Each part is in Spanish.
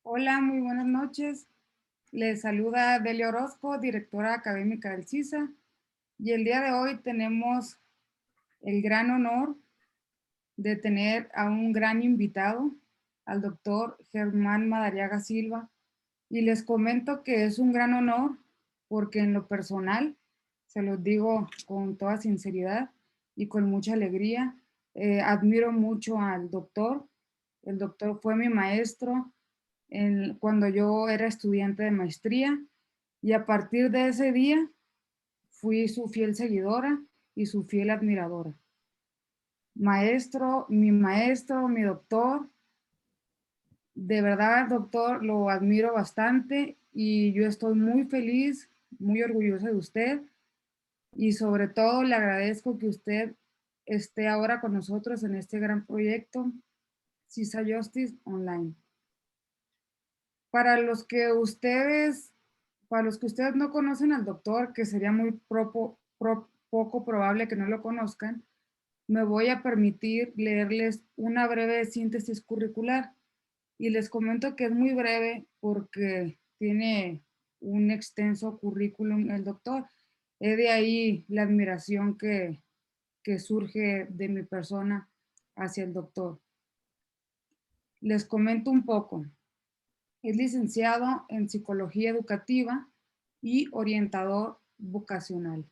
Hola, muy buenas noches. Les saluda Delia Orozco, directora académica del CISA, y el día de hoy tenemos el gran honor de tener a un gran invitado, al doctor Germán Madariaga Silva, y les comento que es un gran honor porque en lo personal, se los digo con toda sinceridad y con mucha alegría, admiro mucho al doctor. El doctor fue mi maestro cuando yo era estudiante de maestría y a partir de ese día fui su fiel seguidora y su fiel admiradora. Maestro, mi doctor, de verdad, doctor, lo admiro bastante y yo estoy muy feliz, muy orgullosa de usted y sobre todo le agradezco que usted esté ahora con nosotros en este gran proyecto, CISA Justice Online. Para los que ustedes, para los que ustedes no conocen al doctor, que sería muy poco probable que no lo conozcan, me voy a permitir leerles una breve síntesis curricular y les comento que es muy breve porque tiene un extenso currículum el doctor. Es de ahí la admiración que surge de mi persona hacia el doctor. Les comento un poco. Es licenciado en Psicología Educativa y orientador vocacional.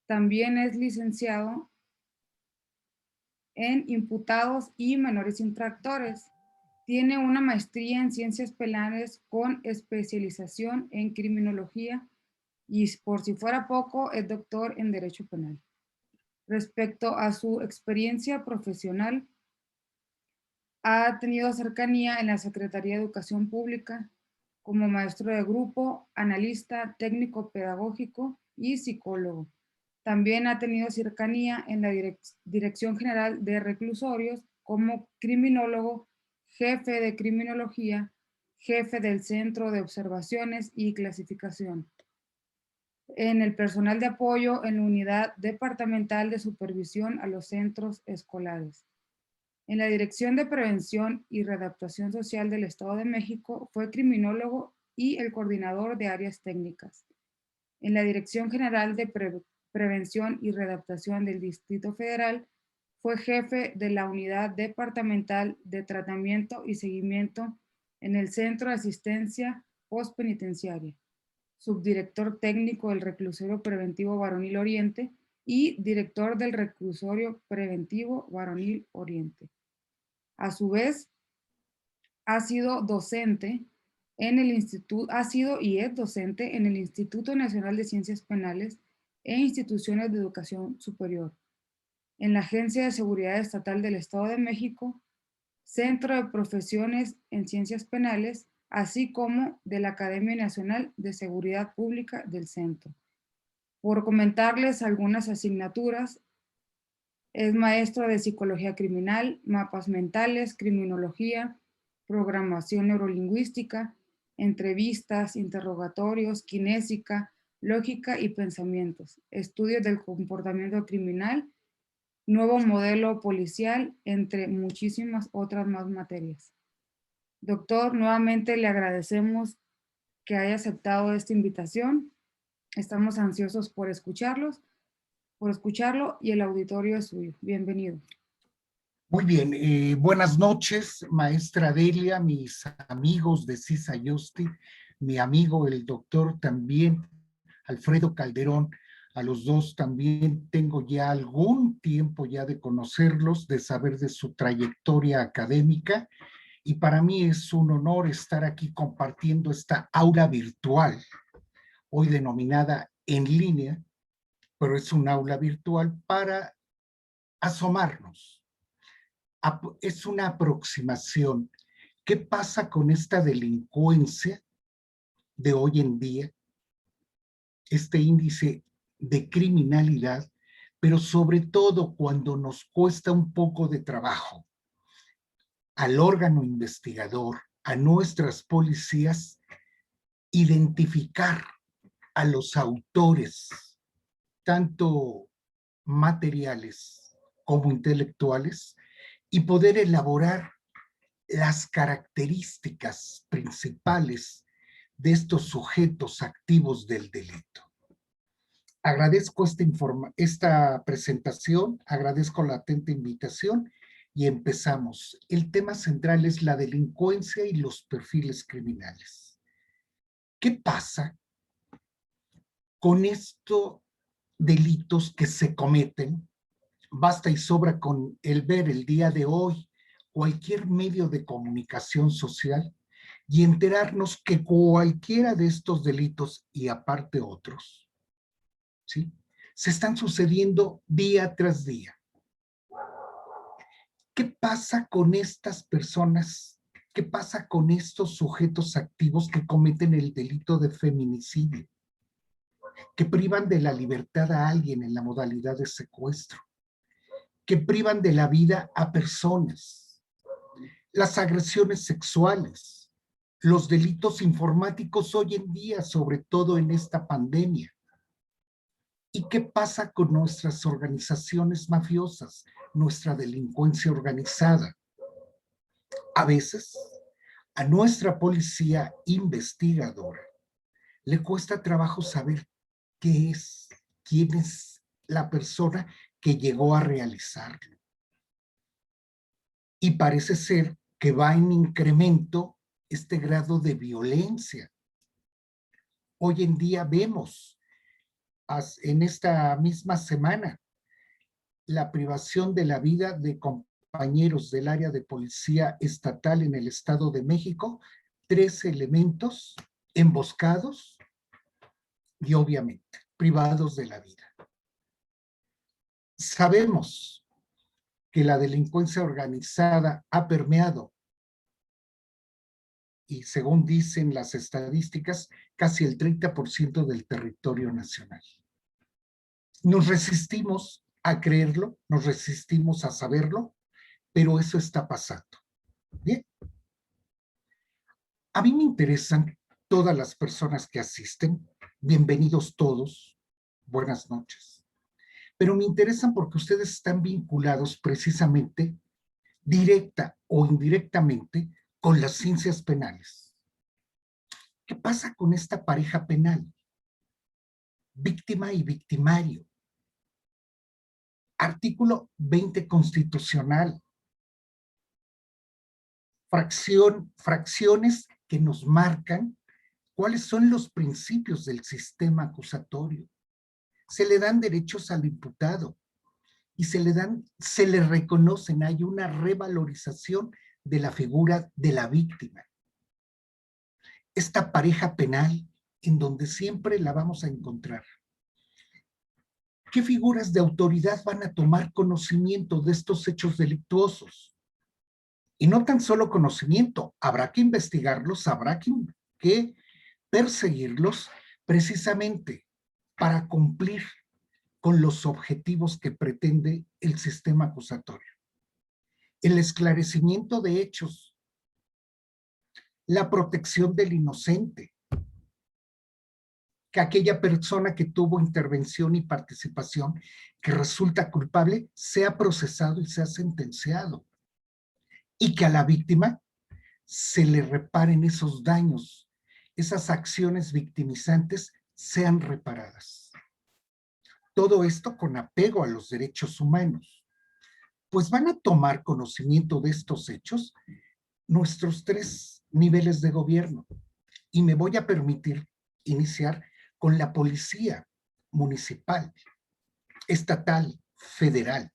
También es licenciado en Imputados y Menores Infractores. Tiene una maestría en Ciencias Penales con especialización en Criminología y, por si fuera poco, es doctor en Derecho Penal. Respecto a su experiencia profesional, ha tenido cercanía en la Secretaría de Educación Pública como maestro de grupo, analista, técnico pedagógico y psicólogo. También ha tenido cercanía en la Dirección General de Reclusorios como criminólogo, jefe de criminología, jefe del Centro de Observaciones y Clasificación. En el personal de apoyo en la Unidad Departamental de Supervisión a los Centros Escolares. En la Dirección de Prevención y Readaptación Social del Estado de México fue criminólogo y el coordinador de áreas técnicas. En la Dirección General de Prevención y Readaptación del Distrito Federal fue jefe de la Unidad Departamental de Tratamiento y Seguimiento en el Centro de Asistencia Postpenitenciaria, subdirector técnico del Reclusorio Preventivo Varonil Oriente y director del Reclusorio Preventivo Varonil Oriente. A su vez, ha sido docente en el Instituto, ha sido y es docente en el Instituto Nacional de Ciencias Penales e instituciones de educación superior, en la Agencia de Seguridad Estatal del Estado de México, Centro de Profesiones en Ciencias Penales, así como de la Academia Nacional de Seguridad Pública del Centro. Por comentarles algunas asignaturas, es maestro de Psicología Criminal, Mapas Mentales, Criminología, Programación Neurolingüística, Entrevistas, Interrogatorios, Kinésica, Lógica y Pensamientos, Estudios del Comportamiento Criminal, Nuevo Modelo Policial, entre muchísimas otras más materias. Doctor, nuevamente le agradecemos que haya aceptado esta invitación. Estamos ansiosos por escucharlo y el auditorio es suyo. Bienvenido. Muy bien, buenas noches, maestra Delia, mis amigos de CISA Justi, mi amigo el doctor también, Alfredo Calderón. A los dos también tengo ya algún tiempo ya de conocerlos, de saber de su trayectoria académica, y para mí es un honor estar aquí compartiendo esta aula virtual, hoy denominada en línea, pero es un aula virtual para asomarnos. Es una aproximación. ¿Qué pasa con esta delincuencia de hoy en día? Este índice de criminalidad, pero sobre todo cuando nos cuesta un poco de trabajo al órgano investigador, a nuestras policías, identificar a los autores, tanto materiales como intelectuales, y poder elaborar las características principales de estos sujetos activos del delito. Agradezco esta presentación, agradezco la atenta invitación y empezamos. El tema central es la delincuencia y los perfiles criminales. ¿Qué pasa con estos delitos que se cometen? Basta y sobra con el ver el día de hoy cualquier medio de comunicación social y enterarnos que cualquiera de estos delitos y aparte otros, ¿sí?, se están sucediendo día tras día. ¿Qué pasa con estas personas? ¿Qué pasa con estos sujetos activos que cometen el delito de feminicidio? Que privan de la libertad a alguien en la modalidad de secuestro, que privan de la vida a personas, las agresiones sexuales, los delitos informáticos hoy en día, sobre todo en esta pandemia. ¿Y qué pasa con nuestras organizaciones mafiosas, nuestra delincuencia organizada? A veces, a nuestra policía investigadora le cuesta trabajo saber qué es, quién es la persona que llegó a realizarlo. Y parece ser que va en incremento este grado de violencia. Hoy en día vemos en esta misma semana la privación de la vida de compañeros del área de policía estatal en el Estado de México, 13 elementos emboscados y obviamente privados de la vida. Sabemos que la delincuencia organizada ha permeado y según dicen las estadísticas, casi el 30% del territorio nacional. Nos resistimos a creerlo, nos resistimos a saberlo, pero eso está pasando. Bien. A mí me interesan todas las personas que asisten, bienvenidos todos, buenas noches, pero me interesan porque ustedes están vinculados precisamente, directa o indirectamente, con las ciencias penales. ¿Qué pasa con esta pareja penal? Víctima y victimario. Artículo 20 constitucional. Fracciones que nos marcan cuáles son los principios del sistema acusatorio. Se le dan derechos al imputado y se le reconocen, hay una revalorización de la figura de la víctima. Esta pareja penal en donde siempre la vamos a encontrar. ¿Qué figuras de autoridad van a tomar conocimiento de estos hechos delictuosos? Y no tan solo conocimiento, habrá que investigarlos, habrá que perseguirlos precisamente para cumplir con los objetivos que pretende el sistema acusatorio. El esclarecimiento de hechos, la protección del inocente, que aquella persona que tuvo intervención y participación que resulta culpable sea procesado y sea sentenciado, y que a la víctima se le reparen esos daños, esas acciones victimizantes sean reparadas. Todo esto con apego a los derechos humanos. Pues van a tomar conocimiento de estos hechos nuestros 3 niveles de gobierno. Y me voy a permitir iniciar con la policía municipal, estatal, federal,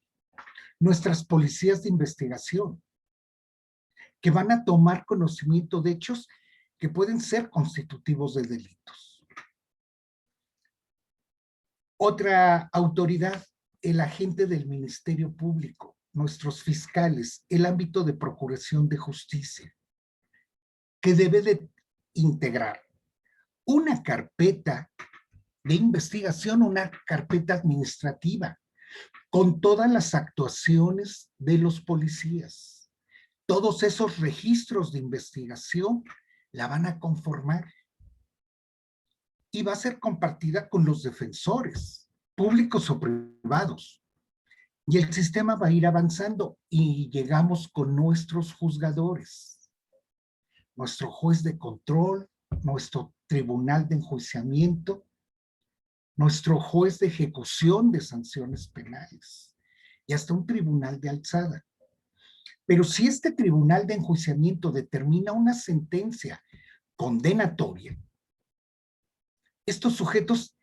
nuestras policías de investigación, que van a tomar conocimiento de hechos que pueden ser constitutivos de delitos. Otra autoridad, el agente del Ministerio Público, nuestros fiscales, el ámbito de procuración de justicia, que debe de integrar una carpeta de investigación, una carpeta administrativa, con todas las actuaciones de los policías. Todos esos registros de investigación la van a conformar y va a ser compartida con los defensores, públicos o privados. Y el sistema va a ir avanzando y llegamos con nuestros juzgadores, nuestro juez de control, nuestro tribunal de enjuiciamiento, nuestro juez de ejecución de sanciones penales y hasta un tribunal de alzada. Pero si este tribunal de enjuiciamiento determina una sentencia condenatoria, estos sujetos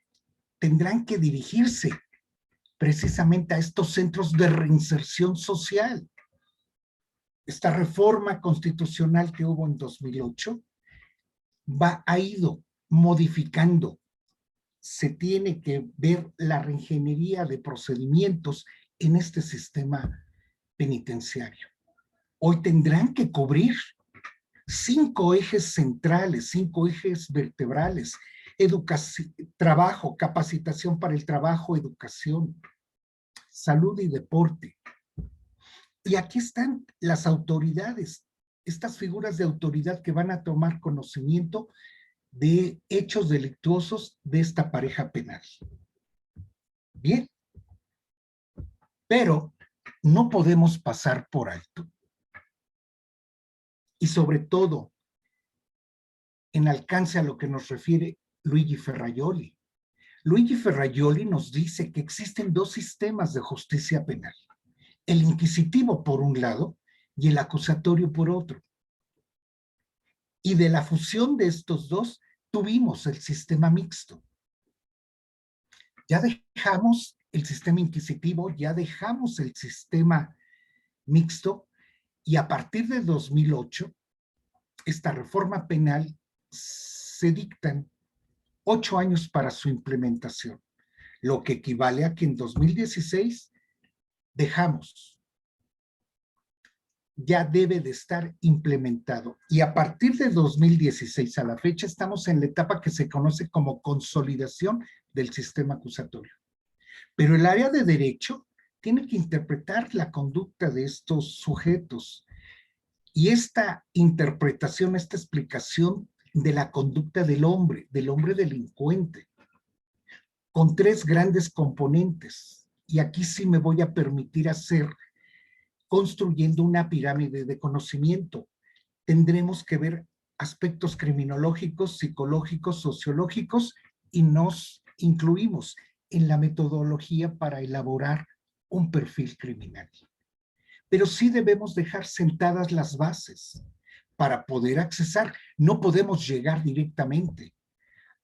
tendrán que dirigirse precisamente a estos centros de reinserción social. Esta reforma constitucional que hubo en 2008 ha ido modificando. Se tiene que ver la reingeniería de procedimientos en este sistema penitenciario. Hoy tendrán que cubrir 5 ejes centrales, 5 ejes vertebrales: educación, trabajo, capacitación para el trabajo, educación, salud y deporte. Y aquí están las autoridades, estas figuras de autoridad que van a tomar conocimiento de hechos delictuosos de esta pareja penal. Bien, pero no podemos pasar por alto. Y sobre todo, en alcance a lo que nos refiere Luigi Ferrajoli. Luigi Ferrajoli nos dice que existen 2 sistemas de justicia penal: el inquisitivo por un lado y el acusatorio por otro. Y de la fusión de estos dos tuvimos el sistema mixto. Ya dejamos el sistema inquisitivo, ya dejamos el sistema mixto, y a partir de 2008, esta reforma penal, se dictan 8 años para su implementación, lo que equivale a que en 2016 dejamos. Ya debe de estar implementado. Y a partir de 2016 a la fecha estamos en la etapa que se conoce como consolidación del sistema acusatorio. Pero el área de derecho tiene que interpretar la conducta de estos sujetos. Y esta interpretación, esta explicación de la conducta del hombre delincuente, con 3 grandes componentes. Y aquí sí me voy a permitir hacer, construyendo una pirámide de conocimiento. Tendremos que ver aspectos criminológicos, psicológicos, sociológicos, y nos incluimos en la metodología para elaborar un perfil criminal. Pero sí debemos dejar sentadas las bases para poder accesar. No podemos llegar directamente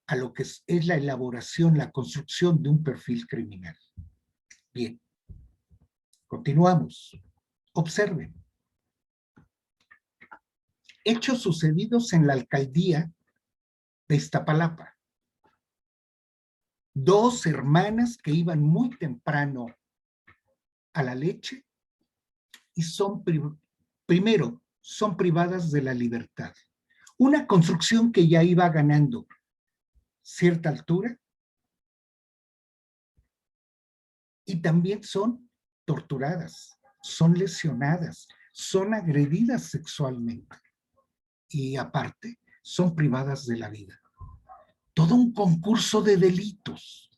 a lo que es la elaboración, la construcción de un perfil criminal. Bien, continuamos. Observen. Hechos sucedidos en la alcaldía de Iztapalapa. 2 hermanas que iban muy temprano a la leche y primero son privadas de la libertad. Una construcción que ya iba ganando cierta altura, y también son torturadas, son lesionadas, son agredidas sexualmente, y aparte son privadas de la vida. Todo un concurso de delitos.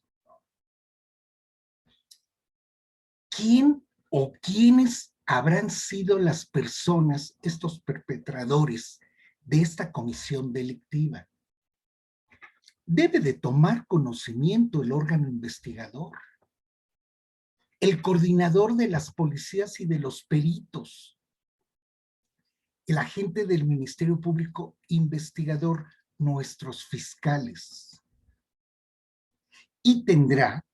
¿Quién o quiénes habrán sido las personas, estos perpetradores de esta comisión delictiva? Debe de tomar conocimiento el órgano investigador, el coordinador de las policías y de los peritos, el agente del Ministerio Público investigador, nuestros fiscales. Y tendrá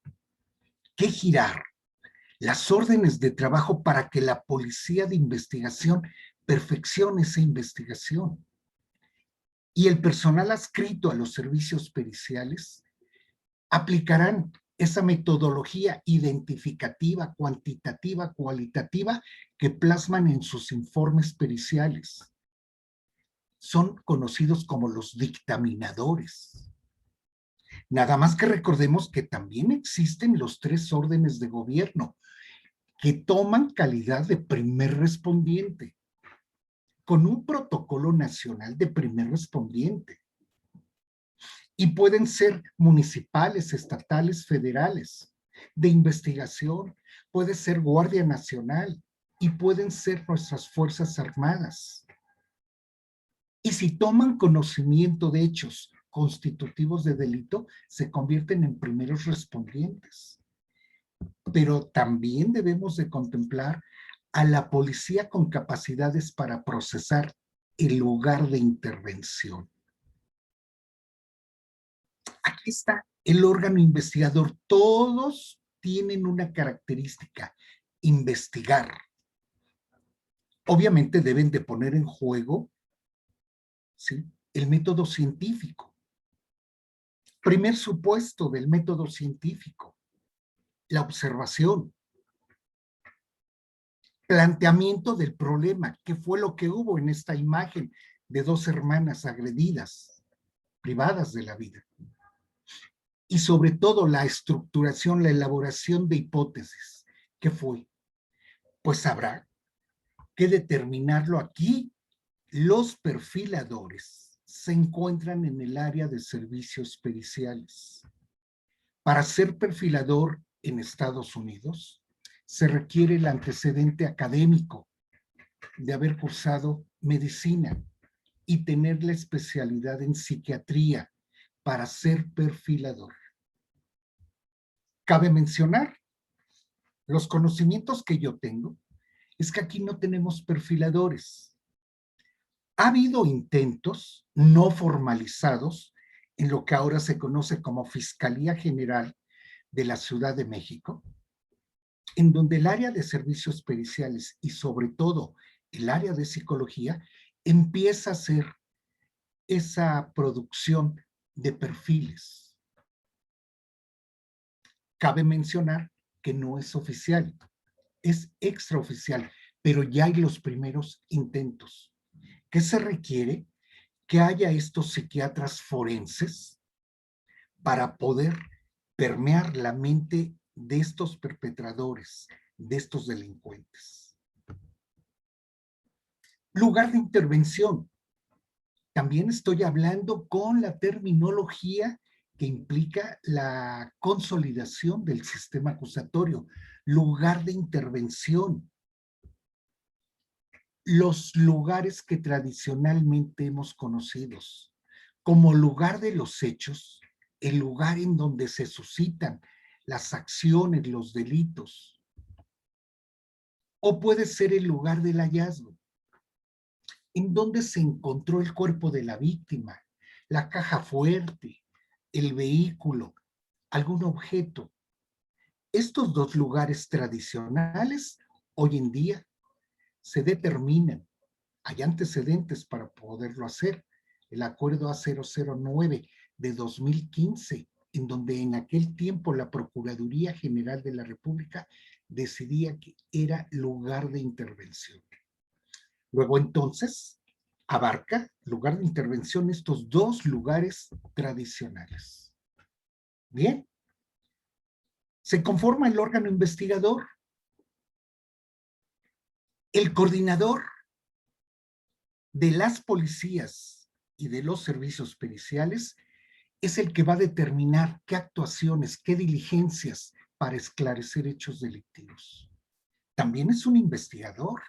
que girar las órdenes de trabajo para que la policía de investigación perfeccione esa investigación. Y el personal adscrito a los servicios periciales aplicarán esa metodología identificativa, cuantitativa, cualitativa que plasman en sus informes periciales. Son conocidos como los dictaminadores. Nada más que recordemos que también existen los 3 órdenes de gobierno que toman calidad de primer respondiente, con un protocolo nacional de primer respondiente. Y pueden ser municipales, estatales, federales. de investigación, puede ser Guardia Nacional y pueden ser nuestras Fuerzas Armadas. Y si toman conocimiento de hechos constitutivos de delito, se convierten en primeros respondientes. Pero también debemos de contemplar a la policía con capacidades para procesar el lugar de intervención. Aquí está el órgano investigador. Todos tienen una característica: investigar. Obviamente deben de poner en juego, ¿sí?, el método científico. Primer supuesto del método científico: la observación. Planteamiento del problema. ¿Qué fue lo que hubo en esta imagen de dos hermanas agredidas, privadas de la vida? Y sobre todo la estructuración, la elaboración de hipótesis. ¿Qué fue? Pues habrá que determinarlo aquí. Los perfiladores se encuentran en el área de servicios periciales. Para ser perfilador en Estados Unidos, se requiere el antecedente académico de haber cursado medicina y tener la especialidad en psiquiatría para ser perfilador. Cabe mencionar, los conocimientos que yo tengo es que aquí no tenemos perfiladores. Ha habido intentos no formalizados en lo que ahora se conoce como Fiscalía General de la Ciudad de México, en donde el área de servicios periciales y sobre todo el área de psicología empieza a hacer esa producción de perfiles. Cabe mencionar que no es oficial, es extraoficial, pero ya hay los primeros intentos. ¿Qué se requiere? Que haya estos psiquiatras forenses para poder permear la mente de estos perpetradores, de estos delincuentes. Lugar de intervención. También estoy hablando con la terminología que implica la consolidación del sistema acusatorio. Lugar de intervención. Los lugares que tradicionalmente hemos conocido como lugar de los hechos, el lugar en donde se suscitan las acciones, los delitos. O puede ser el lugar del hallazgo, en donde se encontró el cuerpo de la víctima, la caja fuerte, el vehículo, algún objeto. Estos dos lugares tradicionales hoy en día se determinan. Hay antecedentes para poderlo hacer. El acuerdo A009 de 2015, en donde en aquel tiempo la Procuraduría General de la República decidía que era lugar de intervención. Luego entonces abarca lugar de intervención estos dos lugares tradicionales. Bien, se conforma el órgano investigador. El coordinador de las policías y de los servicios periciales es el que va a determinar qué actuaciones, qué diligencias para esclarecer hechos delictivos. También es un investigador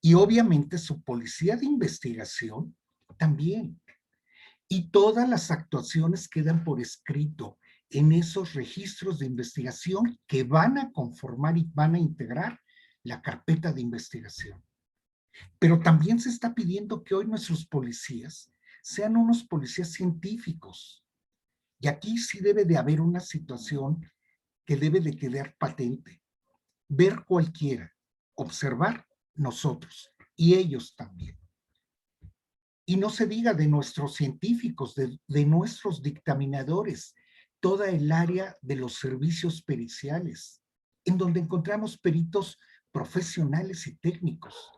y obviamente su policía de investigación también. Y todas las actuaciones quedan por escrito en esos registros de investigación que van a conformar y van a integrar la carpeta de investigación. Pero también se está pidiendo que hoy nuestros policías sean unos policías científicos. Y aquí sí debe de haber una situación que debe de quedar patente. Ver cualquiera, observar nosotros y ellos también. Y no se diga de nuestros científicos, de nuestros dictaminadores, toda el área de los servicios periciales, en donde encontramos peritos profesionales y técnicos,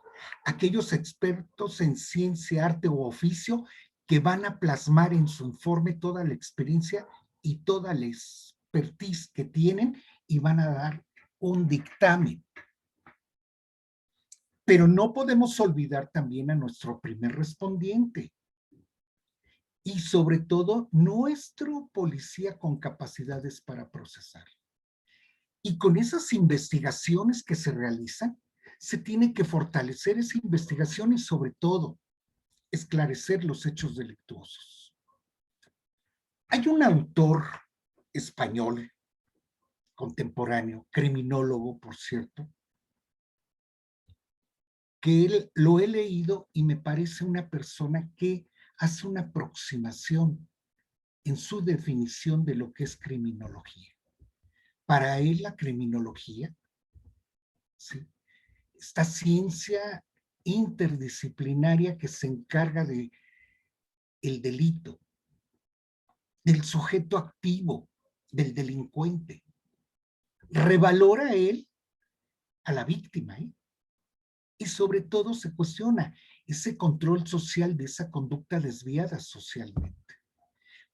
aquellos expertos en ciencia, arte o oficio que van a plasmar en su informe toda la experiencia y toda la expertise que tienen y van a dar un dictamen. Pero no podemos olvidar también a nuestro primer respondiente y sobre todo nuestro policía con capacidades para procesar. Y con esas investigaciones que se realizan, se tiene que fortalecer esa investigación y sobre todo esclarecer los hechos delictuosos. Hay un autor español contemporáneo, criminólogo, por cierto, que lo he leído y me parece una persona que hace una aproximación en su definición de lo que es criminología. Para él la criminología, ¿sí?, esta ciencia interdisciplinaria que se encarga de el delito, del sujeto activo, del delincuente, revalora él a la víctima, ¿eh? Y sobre todo se cuestiona ese control social de esa conducta desviada socialmente.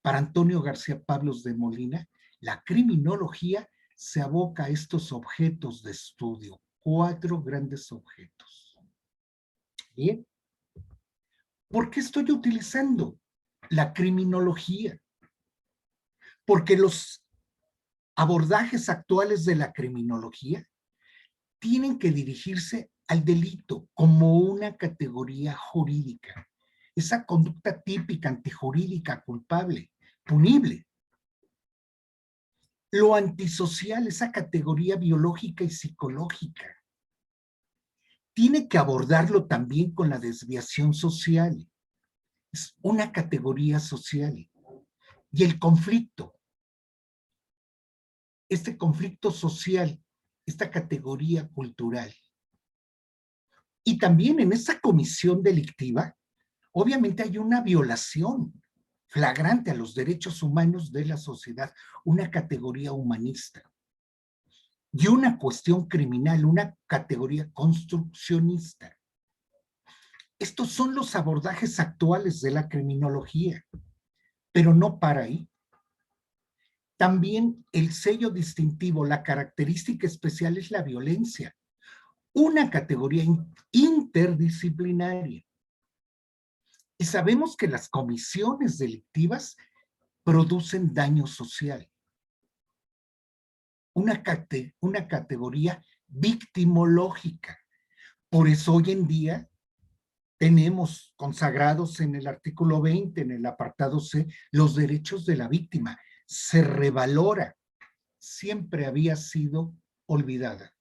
Para Antonio García Pablos de Molina, la criminología se aboca a estos objetos de estudio, 4 grandes objetos. Bien, ¿por qué estoy utilizando la criminología? Porque los abordajes actuales de la criminología tienen que dirigirse al delito como una categoría jurídica, esa conducta típica, antijurídica, culpable, punible. Lo antisocial, esa categoría biológica y psicológica. Tiene que abordarlo también con la desviación social. Es una categoría social. Y el conflicto, este conflicto social, esta categoría cultural. Y también en esa comisión delictiva, obviamente hay una violación flagrante a los derechos humanos de la sociedad, una categoría humanista. Y una cuestión criminal, una categoría construccionista. Estos son los abordajes actuales de la criminología, pero no para ahí. También el sello distintivo, la característica especial es la violencia, una categoría interdisciplinaria. Y sabemos que las comisiones delictivas producen daño social. Una categoría victimológica. Por eso hoy en día tenemos consagrados en el artículo 20, en el apartado C, los derechos de la víctima. Se revalora. Siempre había sido olvidada.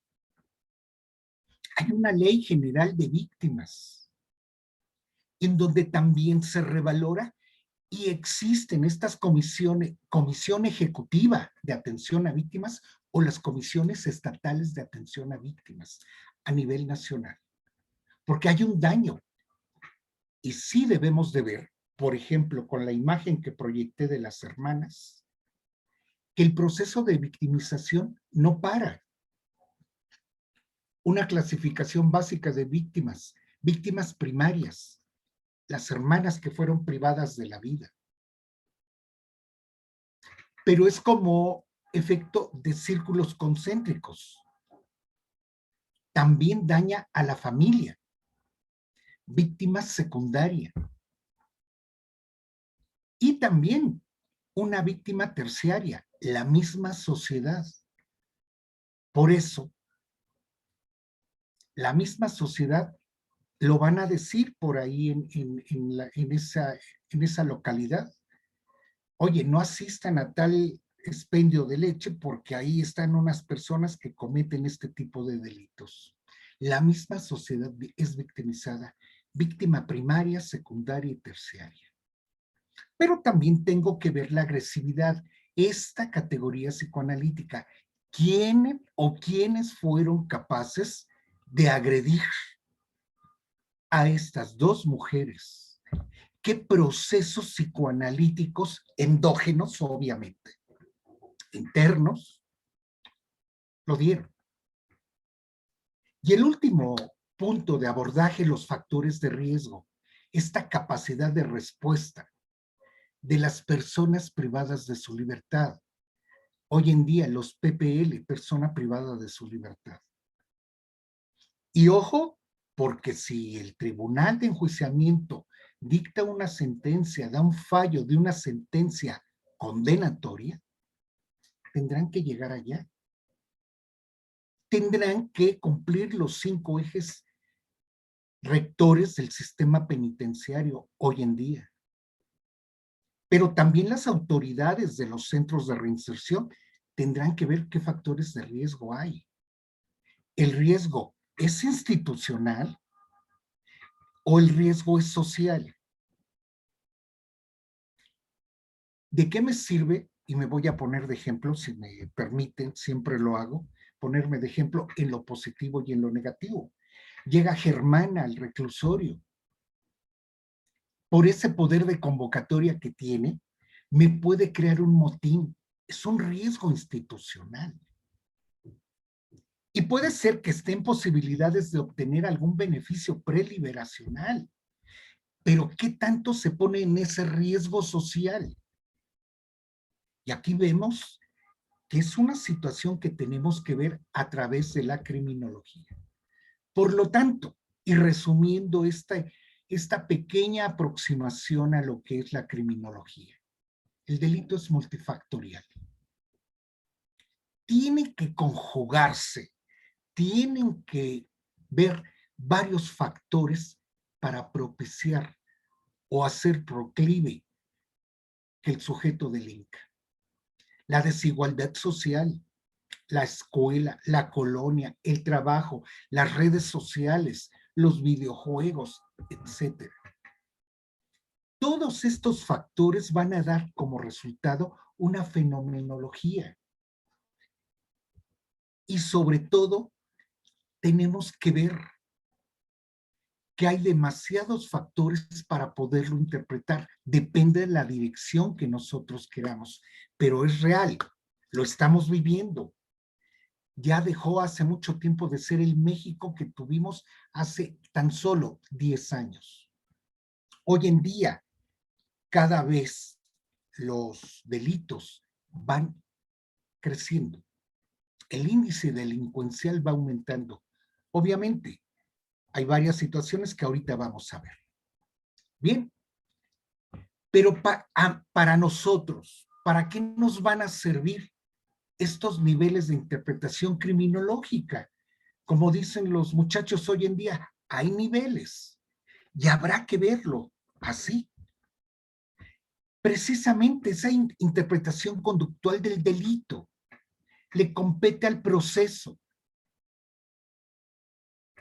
Hay una ley general de víctimas, en donde también se revalora y existen estas comisiones, comisión ejecutiva de atención a víctimas o las comisiones estatales de atención a víctimas a nivel nacional. Porque hay un daño. Y sí debemos de ver, por ejemplo, con la imagen que proyecté de las hermanas, que el proceso de victimización no para. Una clasificación básica de víctimas, víctimas primarias, las hermanas que fueron privadas de la vida. Pero es como efecto de círculos concéntricos. También daña a la familia. Víctima secundaria. Y también una víctima terciaria, la misma sociedad. Por eso, la misma sociedad lo van a decir por ahí en esa localidad. Oye, no asistan a tal expendio de leche porque ahí están unas personas que cometen este tipo de delitos. La misma sociedad es victimizada, víctima primaria, secundaria y terciaria. Pero también tengo que ver la agresividad, esta categoría psicoanalítica. ¿Quién o quiénes fueron capaces de agredir a estas dos mujeres? ¿Qué procesos psicoanalíticos endógenos, obviamente, internos, lo dieron? Y el último punto de abordaje, los factores de riesgo, esta capacidad de respuesta de las personas privadas de su libertad. Hoy en día los PPL, persona privada de su libertad. Y ojo, porque si el tribunal de enjuiciamiento dicta una sentencia, da un fallo de una sentencia condenatoria, tendrán que llegar allá. tendrán que cumplir los 5 ejes rectores del sistema penitenciario hoy en día. Pero también las autoridades de los centros de reinserción tendrán que ver qué factores de riesgo hay. ¿El riesgo es institucional o el riesgo es social? ¿De qué me sirve? Y me voy a poner de ejemplo, si me permiten, siempre lo hago, ponerme de ejemplo en lo positivo y en lo negativo. Llega Germana al reclusorio. Por ese poder de convocatoria que tiene, me puede crear un motín. Es un riesgo institucional. Y puede ser que esté en posibilidades de obtener algún beneficio preliberacional. Pero ¿qué tanto se pone en ese riesgo social? Y aquí vemos que es una situación que tenemos que ver a través de la criminología. Por lo tanto, y resumiendo esta pequeña aproximación a lo que es la criminología, el delito es multifactorial. Tiene que conjugarse, tienen que ver varios factores para propiciar o hacer proclive que el sujeto delinca. La desigualdad social, la escuela, la colonia, el trabajo, las redes sociales, los videojuegos, etcétera. Todos estos factores van a dar como resultado una fenomenología. Y sobre todo, tenemos que ver que hay demasiados factores para poderlo interpretar. Depende de la dirección que nosotros queramos, pero es real, lo estamos viviendo. Ya dejó hace mucho tiempo de ser el México que tuvimos hace tan solo 10 años. Hoy en día, cada vez los delitos van creciendo. El índice delincuencial va aumentando. Obviamente, hay varias situaciones que ahorita vamos a ver. Bien, pero para nosotros, ¿para qué nos van a servir estos niveles de interpretación criminológica? Como dicen los muchachos hoy en día, hay niveles y habrá que verlo así. Precisamente esa interpretación conductual del delito le compete al proceso.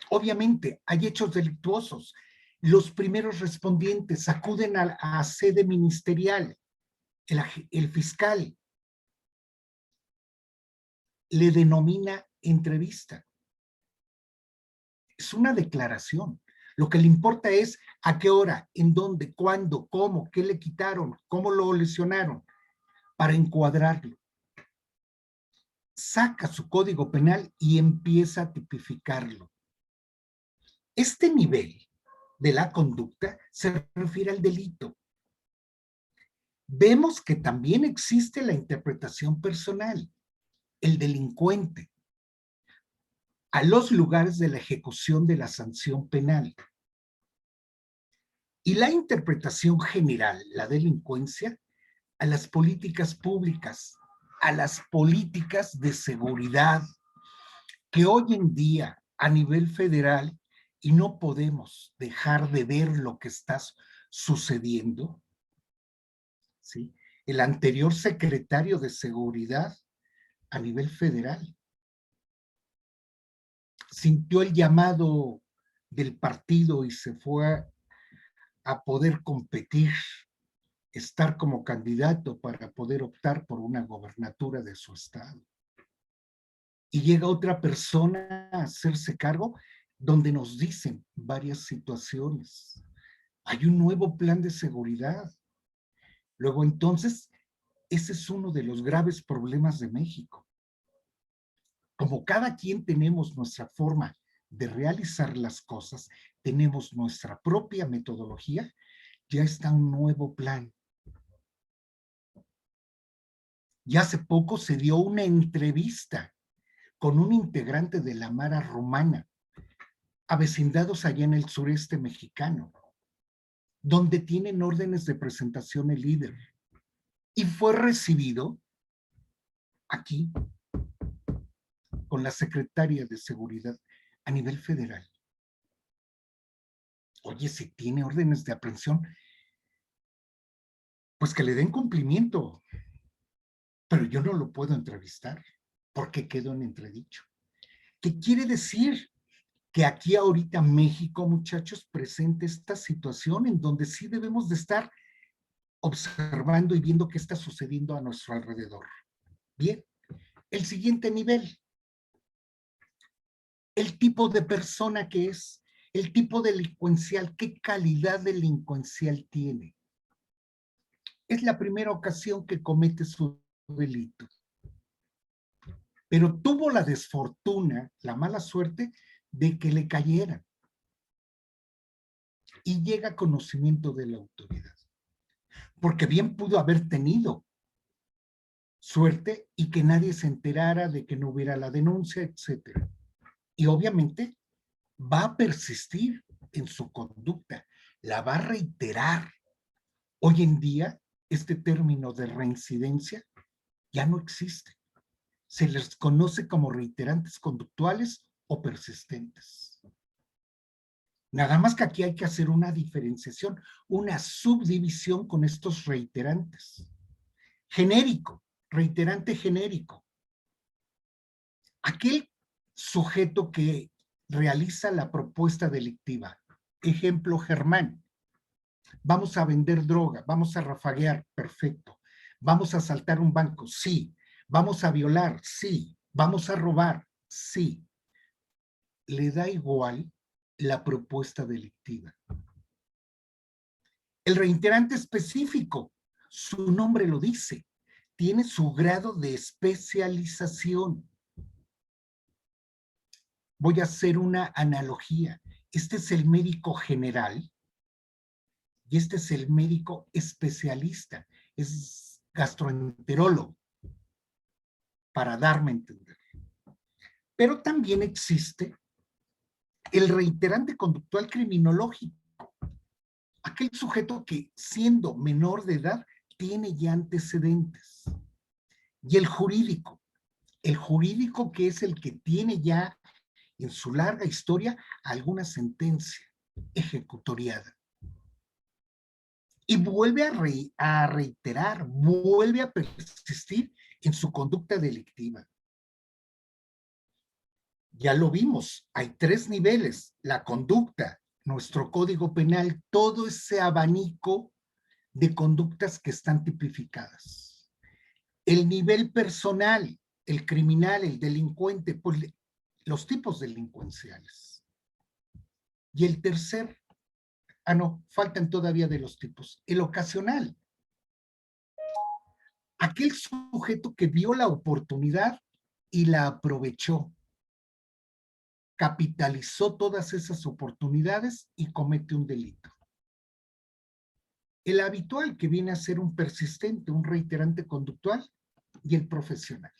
Obviamente, hay hechos delictuosos. Los primeros respondientes acuden a sede ministerial. El fiscal le denomina entrevista. Es una declaración. Lo que le importa es a qué hora, en dónde, cuándo, cómo, qué le quitaron, cómo lo lesionaron, para encuadrarlo. Saca su código penal y empieza a tipificarlo. Este nivel de la conducta se refiere al delito. Vemos que también existe la interpretación personal, el delincuente, a los lugares de la ejecución de la sanción penal. Y la interpretación general, la delincuencia, a las políticas públicas, a las políticas de seguridad, que hoy en día a nivel federal, y no podemos dejar de ver lo que está sucediendo, ¿sí? El anterior secretario de Seguridad a nivel federal sintió el llamado del partido y se fue a poder competir, estar como candidato para poder optar por una gobernatura de su estado. Y llega otra persona a hacerse cargo donde nos dicen varias situaciones. Hay un nuevo plan de seguridad. Luego entonces, ese es uno de los graves problemas de México. Como cada quien tenemos nuestra forma de realizar las cosas, tenemos nuestra propia metodología, ya está un nuevo plan. Y hace poco se dio una entrevista con un integrante de la Mara Romana, avecindados allá en el sureste mexicano, donde tienen órdenes de presentación el líder. Y fue recibido aquí con la secretaria de Seguridad a nivel federal. Oye, si tiene órdenes de aprehensión, pues que le den cumplimiento, pero yo no lo puedo entrevistar porque quedó en entredicho. ¿Qué quiere decir? Que aquí ahorita México, muchachos, presenta esta situación en donde sí debemos de estar observando y viendo qué está sucediendo a nuestro alrededor. Bien, el siguiente nivel, el tipo de persona que es, el tipo delincuencial, qué calidad delincuencial tiene. Es la primera ocasión que comete su delito, pero tuvo la desfortuna, la mala suerte de que le cayeran y llega a conocimiento de la autoridad, porque bien pudo haber tenido suerte y que nadie se enterara de que no hubiera la denuncia, etcétera. Y obviamente va a persistir en su conducta, la va a reiterar. Hoy en día, este término de reincidencia ya no existe. Se les conoce como reiterantes conductuales o persistentes. Nada más que aquí hay que hacer una diferenciación, una subdivisión con estos reiterantes. Genérico, reiterante genérico. Aquel sujeto que realiza la propuesta delictiva. Ejemplo, Germán. Vamos a vender droga, vamos a rafaguear, perfecto. Vamos a asaltar un banco, sí. Vamos a violar, sí. Vamos a robar, sí. Le da igual la propuesta delictiva. El reiterante específico, su nombre lo dice, tiene su grado de especialización. Voy a hacer una analogía. Este es el médico general y este es el médico especialista. Es gastroenterólogo, para darme a entender. Pero también existe el reiterante conductual criminológico. Aquel sujeto que, siendo menor de edad, tiene ya antecedentes. Y el jurídico que es el que tiene ya en su larga historia alguna sentencia ejecutoriada. Y vuelve a reiterar, vuelve a persistir en su conducta delictiva. Ya lo vimos, hay 3 niveles, la conducta, nuestro código penal, todo ese abanico de conductas que están tipificadas. El nivel personal, el criminal, el delincuente, pues los tipos delincuenciales. Y el tercer, no, faltan todavía de los tipos, el ocasional. Aquel sujeto que vio la oportunidad y la aprovechó, capitalizó todas esas oportunidades y comete un delito. El habitual, que viene a ser un persistente, un reiterante conductual, y el profesional.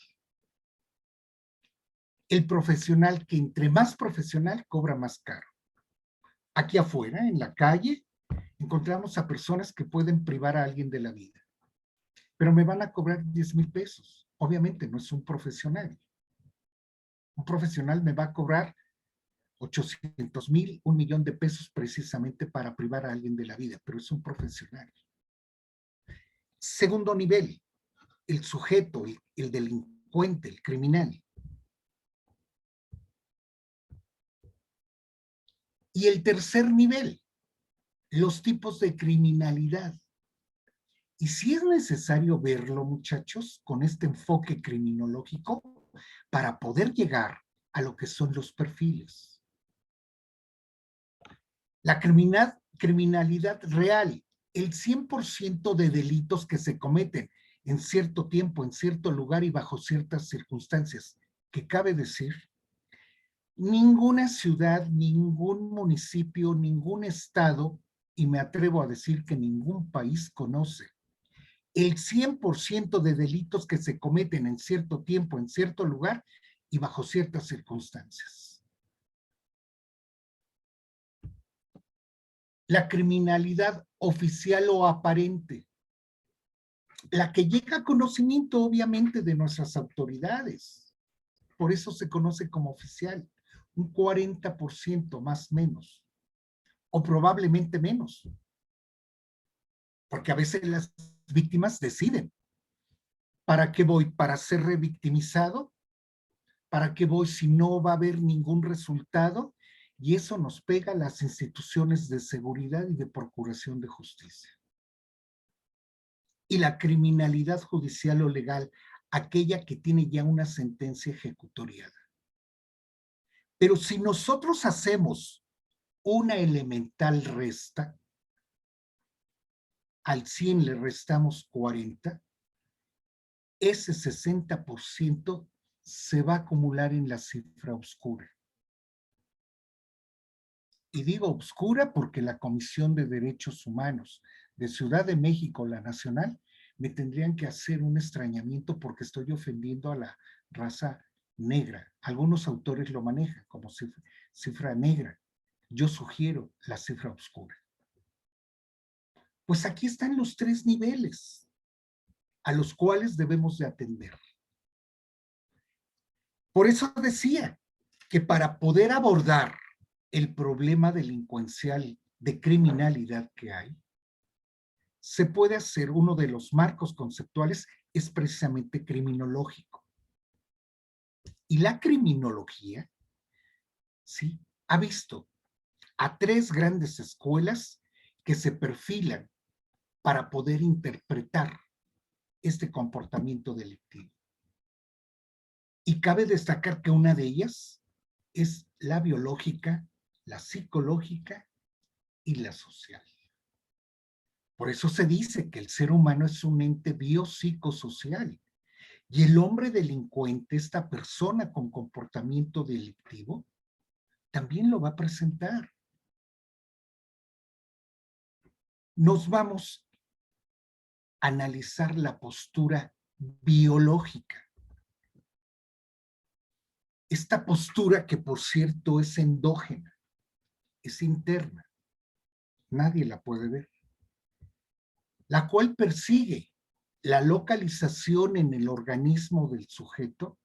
El profesional que entre más profesional cobra más caro. Aquí afuera, en la calle, encontramos a personas que pueden privar a alguien de la vida, pero me van a cobrar 10,000 pesos. Obviamente no es un profesional. Un profesional me va a cobrar 800,000, 1,000,000 de pesos precisamente para privar a alguien de la vida, pero es un profesional. Segundo nivel, el sujeto, el delincuente, el criminal. Y el tercer nivel, los tipos de criminalidad. Y si es necesario verlo, muchachos, con este enfoque criminológico, para poder llegar a lo que son los perfiles. La criminalidad real, el 100% de delitos que se cometen en cierto tiempo, en cierto lugar y bajo ciertas circunstancias, que cabe decir, ninguna ciudad, ningún municipio, ningún estado, y me atrevo a decir que ningún país conoce el 100% de delitos que se cometen en cierto tiempo, en cierto lugar y bajo ciertas circunstancias. La criminalidad oficial o aparente, la que llega a conocimiento obviamente de nuestras autoridades. por eso se conoce como oficial, un 40% más menos, o probablemente menos, porque a veces las víctimas deciden, ¿para qué voy? ¿Para ser revictimizado? ¿Para qué voy si no va a haber ningún resultado? Y eso nos pega a las instituciones de seguridad y de procuración de justicia. Y la criminalidad judicial o legal, aquella que tiene ya una sentencia ejecutoriada. Pero si nosotros hacemos una elemental resta, al 100 le restamos 40, ese 60% se va a acumular en la cifra oscura. Y digo oscura porque la Comisión de Derechos Humanos de Ciudad de México, la nacional, me tendrían que hacer un extrañamiento porque estoy ofendiendo a la raza negra. Algunos autores lo manejan como cifra negra. Yo sugiero la cifra oscura. Pues aquí están los 3 niveles a los cuales debemos de atender. Por eso decía que para poder abordar el problema delincuencial de criminalidad que hay, se puede hacer uno de los marcos conceptuales es precisamente criminológico. Y la criminología, sí, ha visto a 3 grandes escuelas que se perfilan para poder interpretar este comportamiento delictivo. Y cabe destacar que una de ellas es la biológica, la psicológica y la social. Por eso se dice que el ser humano es un ente biopsicosocial. Y el hombre delincuente, esta persona con comportamiento delictivo, también lo va a presentar. Nos vamos a analizar la postura biológica. Esta postura que, por cierto, es endógena, es interna, nadie la puede ver, la cual persigue la localización en el organismo del sujeto,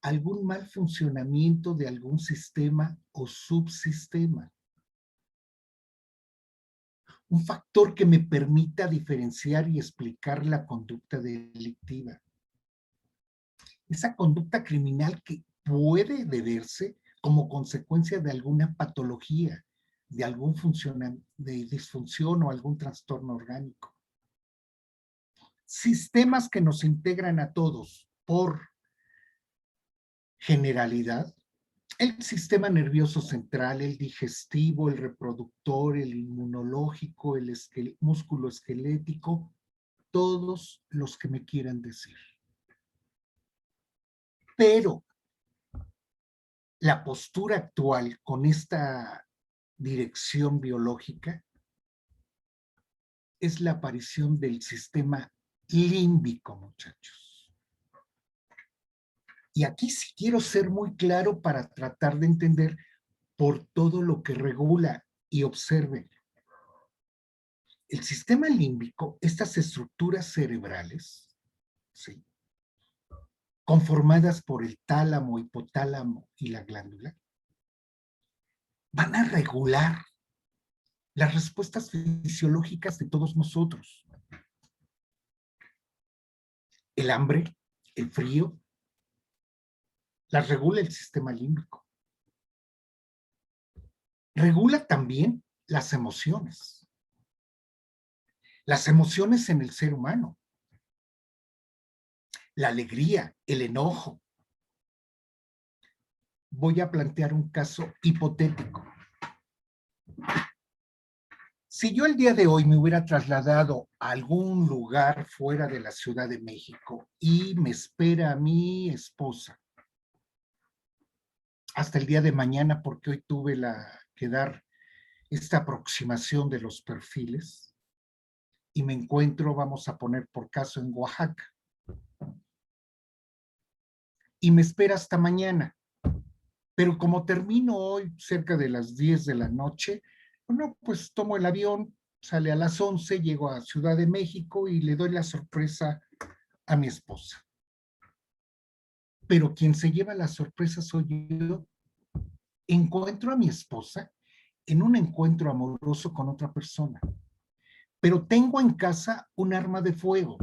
algún mal funcionamiento de algún sistema o subsistema. Un factor que me permita diferenciar y explicar la conducta delictiva. Esa conducta criminal que puede deberse como consecuencia de alguna patología, de algún de disfunción o algún trastorno orgánico. Sistemas que nos integran a todos por generalidad, el sistema nervioso central, el digestivo, el reproductor, el inmunológico, el músculo esquelético, todos los que me quieran decir. Pero la postura actual con esta dirección biológica es la aparición del sistema límbico, muchachos. Y aquí sí quiero ser muy claro para tratar de entender por todo lo que regula y observen. El sistema límbico, estas estructuras cerebrales, ¿sí?, conformadas por el tálamo, hipotálamo y la glándula, van a regular las respuestas fisiológicas de todos nosotros. El hambre, el frío, las regula el sistema límbico. Regula también las emociones. Las emociones en el ser humano. La alegría, el enojo. Voy a plantear un caso hipotético. Si yo el día de hoy me hubiera trasladado a algún lugar fuera de la Ciudad de México y me espera mi esposa hasta el día de mañana, porque hoy tuve que dar esta aproximación de los perfiles, y me encuentro, vamos a poner por caso, en Oaxaca, y me espera hasta mañana, pero como termino hoy cerca de las 10 de la noche, bueno, pues tomo el avión, sale a las 11, llego a Ciudad de México y le doy la sorpresa a mi esposa. pero quien se lleva la sorpresa soy yo. Encuentro a mi esposa en un encuentro amoroso con otra persona, pero tengo en casa un arma de fuego.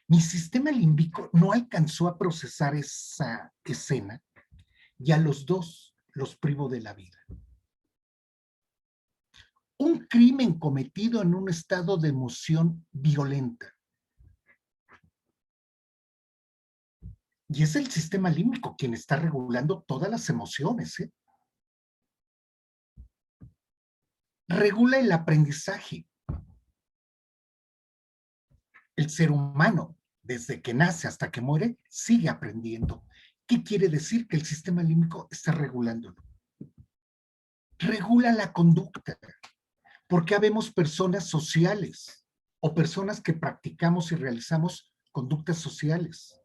Mi sistema límbico no alcanzó a procesar esa escena y a los dos los privo de la vida. Un crimen cometido en un estado de emoción violenta. Y es el sistema límbico quien está regulando todas las emociones, ¿eh? Regula el aprendizaje. El ser humano, desde que nace hasta que muere, sigue aprendiendo. ¿Qué quiere decir? Que el sistema límbico está regulándolo. Regula la conducta, porque habemos personas sociales o personas que practicamos y realizamos conductas sociales.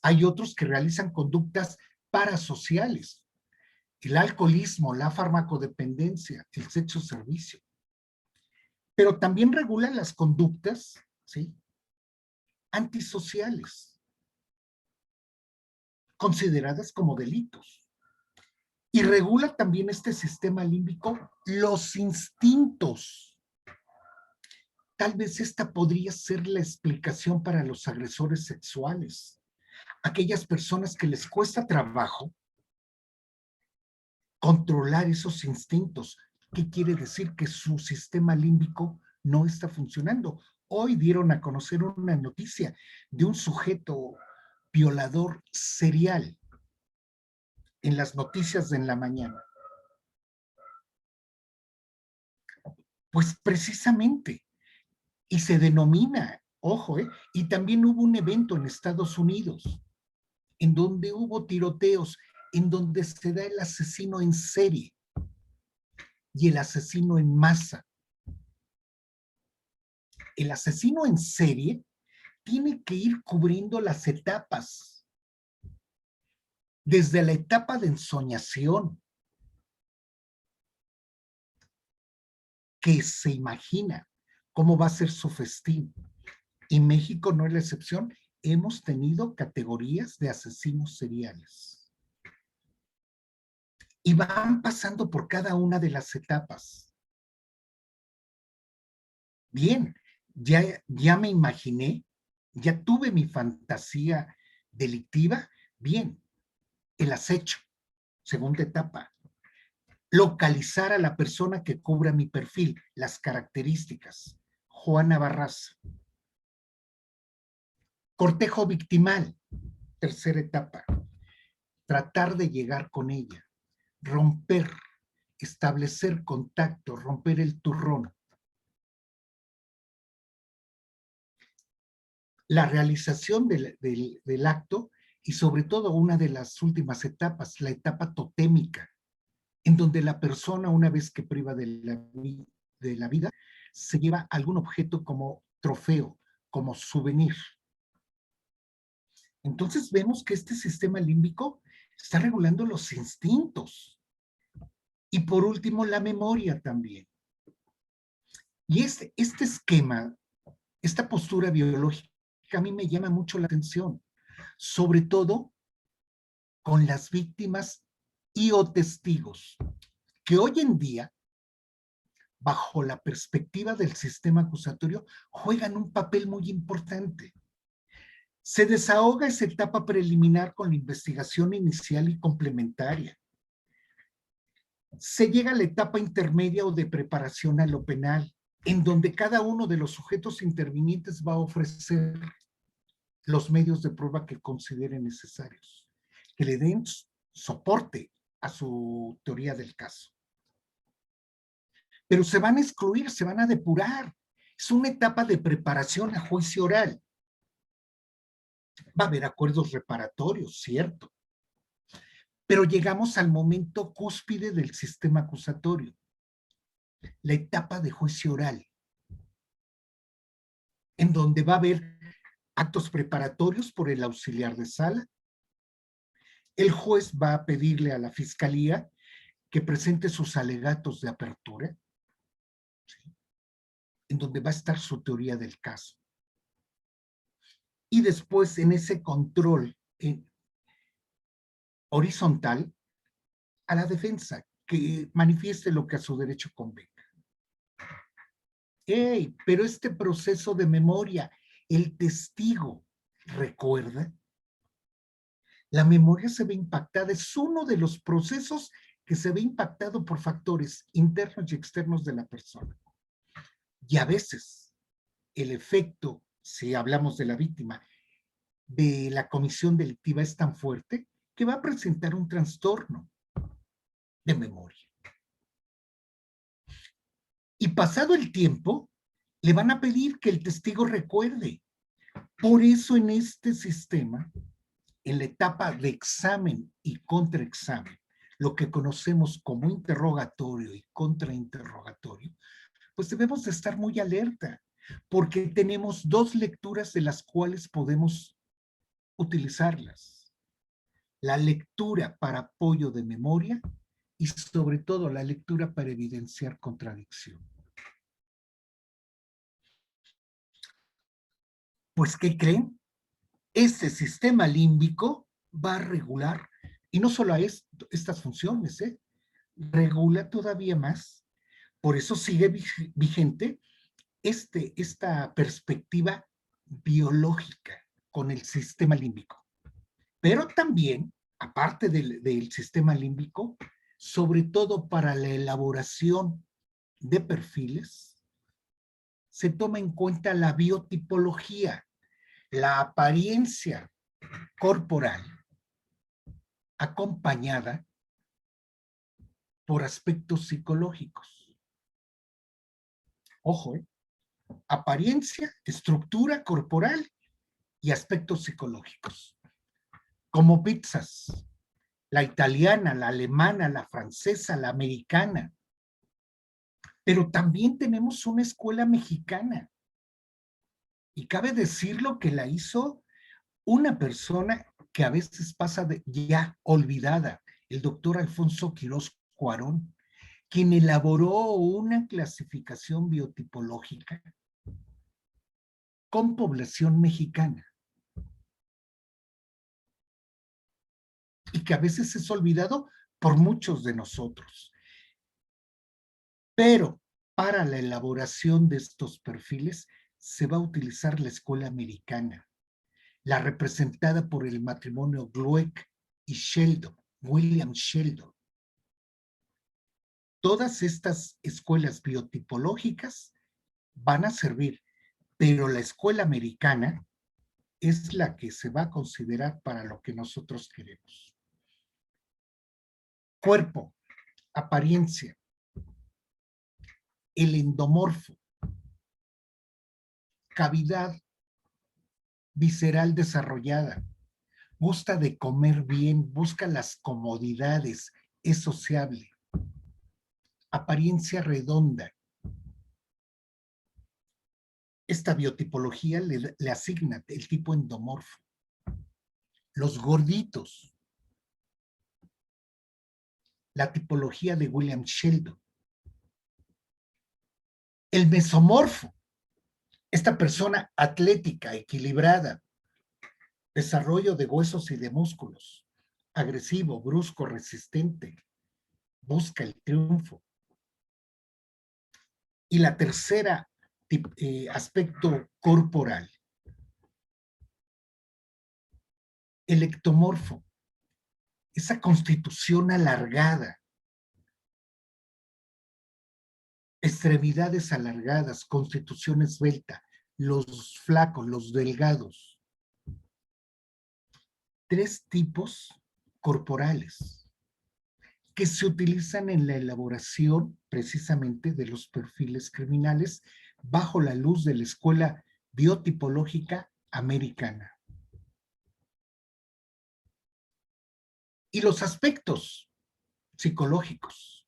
Hay otros que realizan conductas parasociales. El alcoholismo, la farmacodependencia, el sexo-servicio. Pero también regula las conductas, ¿sí?, antisociales, consideradas como delitos. Y regula también este sistema límbico los instintos. Tal vez esta podría ser la explicación para los agresores sexuales. Aquellas personas que les cuesta trabajo controlar esos instintos. ¿Qué quiere decir? Que su sistema límbico no está funcionando. Hoy dieron a conocer una noticia de un sujeto violador serial en las noticias de en la mañana. Pues precisamente, y se denomina, ojo, y también hubo un evento en Estados Unidos en donde hubo tiroteos, en donde se da el asesino en serie y el asesino en masa. El asesino en serie tiene que ir cubriendo las etapas, desde la etapa de ensoñación, que se imagina cómo va a ser su festín. Y México no es la excepción. Hemos tenido categorías de asesinos seriales. Y van pasando por cada una de las etapas. Bien, ya me imaginé, ya tuve mi fantasía delictiva. Bien, el acecho, segunda etapa. Localizar a la persona que cubra mi perfil, las características. Juana Barraza. Cortejo victimal, tercera etapa. Tratar de llegar con ella, romper, establecer contacto, romper el turrón. La realización del acto y sobre todo una de las últimas etapas, la etapa totémica, en donde la persona, una vez que priva de la vida, se lleva algún objeto como trofeo, como souvenir. Entonces vemos que este sistema límbico está regulando los instintos. Y por último, la memoria también. Y este esquema, esta postura biológica, a mí me llama mucho la atención, sobre todo con las víctimas y o testigos, que hoy en día, bajo la perspectiva del sistema acusatorio, juegan un papel muy importante. Se desahoga esa etapa preliminar con la investigación inicial y complementaria. Se llega a la etapa intermedia o de preparación a lo penal, en donde cada uno de los sujetos intervinientes va a ofrecer los medios de prueba que consideren necesarios, que le den soporte a su teoría del caso. Pero se van a excluir, se van a depurar. Es una etapa de preparación a juicio oral. Va a haber acuerdos reparatorios, cierto. Pero llegamos al momento cúspide del sistema acusatorio, la etapa de juicio oral, en donde va a haber actos preparatorios por el auxiliar de sala. El juez va a pedirle a la fiscalía que presente sus alegatos de apertura, ¿sí?, en donde va a estar su teoría del caso. Y después, en ese control horizontal a la defensa, que manifieste lo que a su derecho convenga. Pero este proceso de memoria, el testigo recuerda, la memoria se ve impactada, es uno de los procesos que se ve impactado por factores internos y externos de la persona. Y a veces el efecto, si hablamos de la víctima, de la comisión delictiva es tan fuerte que va a presentar un trastorno de memoria. Y pasado el tiempo, le van a pedir que el testigo recuerde. Por eso en este sistema, en la etapa de examen y contraexamen, lo que conocemos como interrogatorio y contrainterrogatorio, pues debemos de estar muy alerta, porque tenemos dos lecturas de las cuales podemos utilizarlas. La lectura para apoyo de memoria y sobre todo la lectura para evidenciar contradicción. Pues, ¿qué creen? Este sistema límbico va a regular, y no solo a estas funciones, regula todavía más. Por eso sigue vigente esta perspectiva biológica con el sistema límbico. Pero también, aparte del sistema límbico, sobre todo para la elaboración de perfiles, se toma en cuenta la biotipología, la apariencia corporal, acompañada por aspectos psicológicos. Ojo, apariencia, estructura corporal y aspectos psicológicos. Como pizzas, la italiana, la alemana, la francesa, la americana. Pero también tenemos una escuela mexicana. Y cabe decirlo que la hizo una persona que a veces pasa ya olvidada, el doctor Alfonso Quirós Cuarón, quien elaboró una clasificación biotipológica con población mexicana. Y que a veces es olvidado por muchos de nosotros. Pero para la elaboración de estos perfiles se va a utilizar la escuela americana, la representada por el matrimonio Glueck y Sheldon, William Sheldon. Todas estas escuelas biotipológicas van a servir, pero la escuela americana es la que se va a considerar para lo que nosotros queremos. Cuerpo, apariencia, el endomorfo, cavidad visceral desarrollada, gusta de comer bien, busca las comodidades, es sociable. Apariencia redonda. Esta biotipología le asigna el tipo endomorfo. Los gorditos. La tipología de William Sheldon. El mesomorfo. Esta persona atlética, equilibrada, desarrollo de huesos y de músculos, agresivo, brusco, resistente, busca el triunfo. Y la tercera aspecto corporal, el ectomorfo, esa constitución alargada, extremidades alargadas, constitución esbelta, los flacos, los delgados. Tres tipos corporales que se utilizan en la elaboración precisamente de los perfiles criminales bajo la luz de la escuela biotipológica americana. Y los aspectos psicológicos.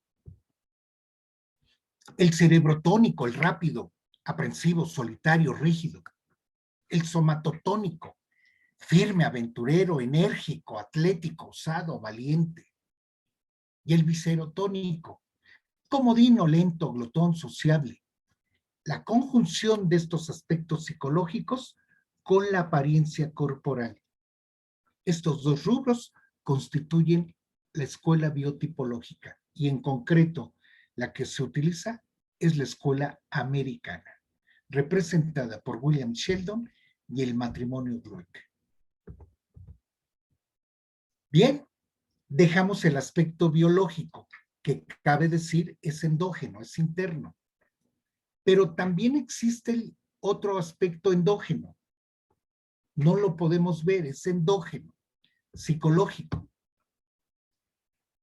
El cerebro tónico, el rápido, aprensivo, solitario, rígido. El somatotónico, firme, aventurero, enérgico, atlético, osado, valiente. Y el viscerotónico, comodino, lento, glotón, sociable. La conjunción de estos aspectos psicológicos con la apariencia corporal. Estos dos rubros constituyen la escuela biotipológica y en concreto la que se utiliza es la escuela americana, representada por William Sheldon y el matrimonio Dweck. Bien, dejamos el aspecto biológico, que cabe decir es endógeno, es interno. Pero también existe el otro aspecto endógeno. No lo podemos ver, es endógeno, psicológico.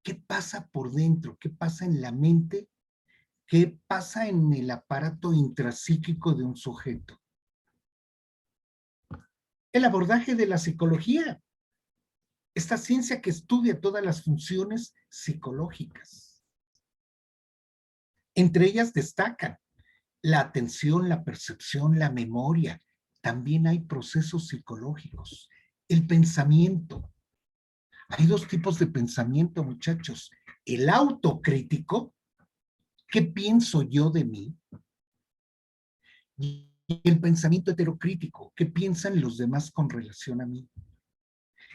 ¿Qué pasa por dentro? ¿Qué pasa en la mente? ¿Qué pasa en el aparato intrapsíquico de un sujeto? El abordaje de la psicología, esta ciencia que estudia todas las funciones psicológicas. Entre ellas destacan la atención, la percepción, la memoria. También hay procesos psicológicos. El pensamiento. Hay dos tipos de pensamiento, muchachos. El autocrítico, ¿qué pienso yo de mí? Y el pensamiento heterocrítico, ¿qué piensan los demás con relación a mí?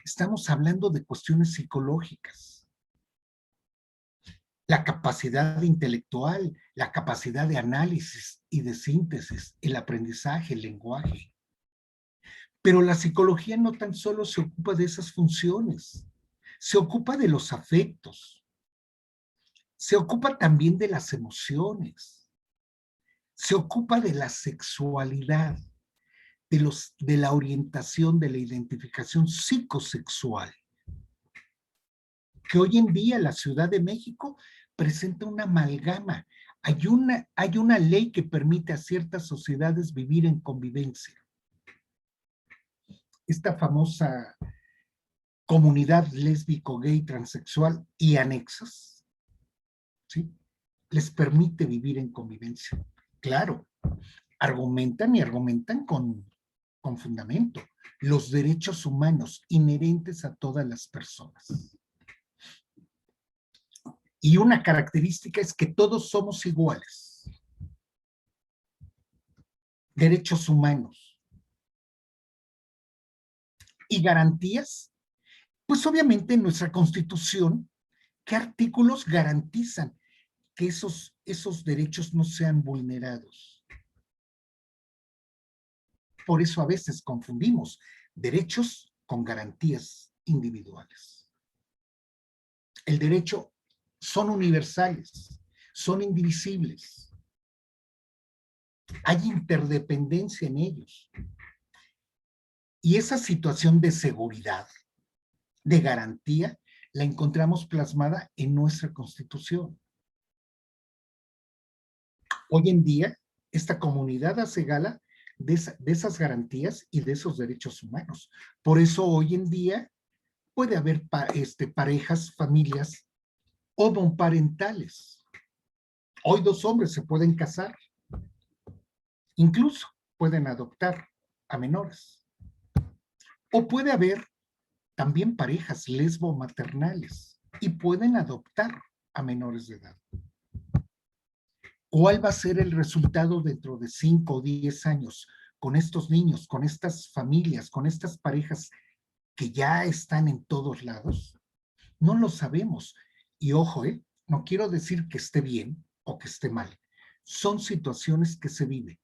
Estamos hablando de cuestiones psicológicas. La capacidad intelectual, la capacidad de análisis y de síntesis, el aprendizaje, el lenguaje. Pero la psicología no tan solo se ocupa de esas funciones, se ocupa de los afectos, se ocupa también de las emociones, se ocupa de la sexualidad, de la orientación, de la identificación psicosexual, que hoy en día la Ciudad de México presenta una amalgama. Hay una ley que permite a ciertas sociedades vivir en convivencia. Esta famosa comunidad lésbico, gay, transexual y anexas, ¿sí? Les permite vivir en convivencia. Claro, argumentan y argumentan con fundamento. Los derechos humanos inherentes a todas las personas. Y una característica es que todos somos iguales. Derechos humanos. Y garantías, pues obviamente en nuestra Constitución, ¿qué artículos garantizan que esos derechos no sean vulnerados? Por eso a veces confundimos derechos con garantías individuales. El derecho son universales, son indivisibles. Hay interdependencia en ellos. Y esa situación de seguridad, de garantía, la encontramos plasmada en nuestra Constitución. Hoy en día, esta comunidad hace gala de esas garantías y de esos derechos humanos. Por eso hoy en día puede haber parejas, familias homoparentales. Hoy dos hombres se pueden casar, incluso pueden adoptar a menores. O puede haber también parejas lesbo-maternales y pueden adoptar a menores de edad. ¿Cuál va a ser el resultado dentro de 5 o 10 años con estos niños, con estas familias, con estas parejas que ya están en todos lados? No lo sabemos. Y ojo, no quiero decir que esté bien o que esté mal. Son situaciones que se viven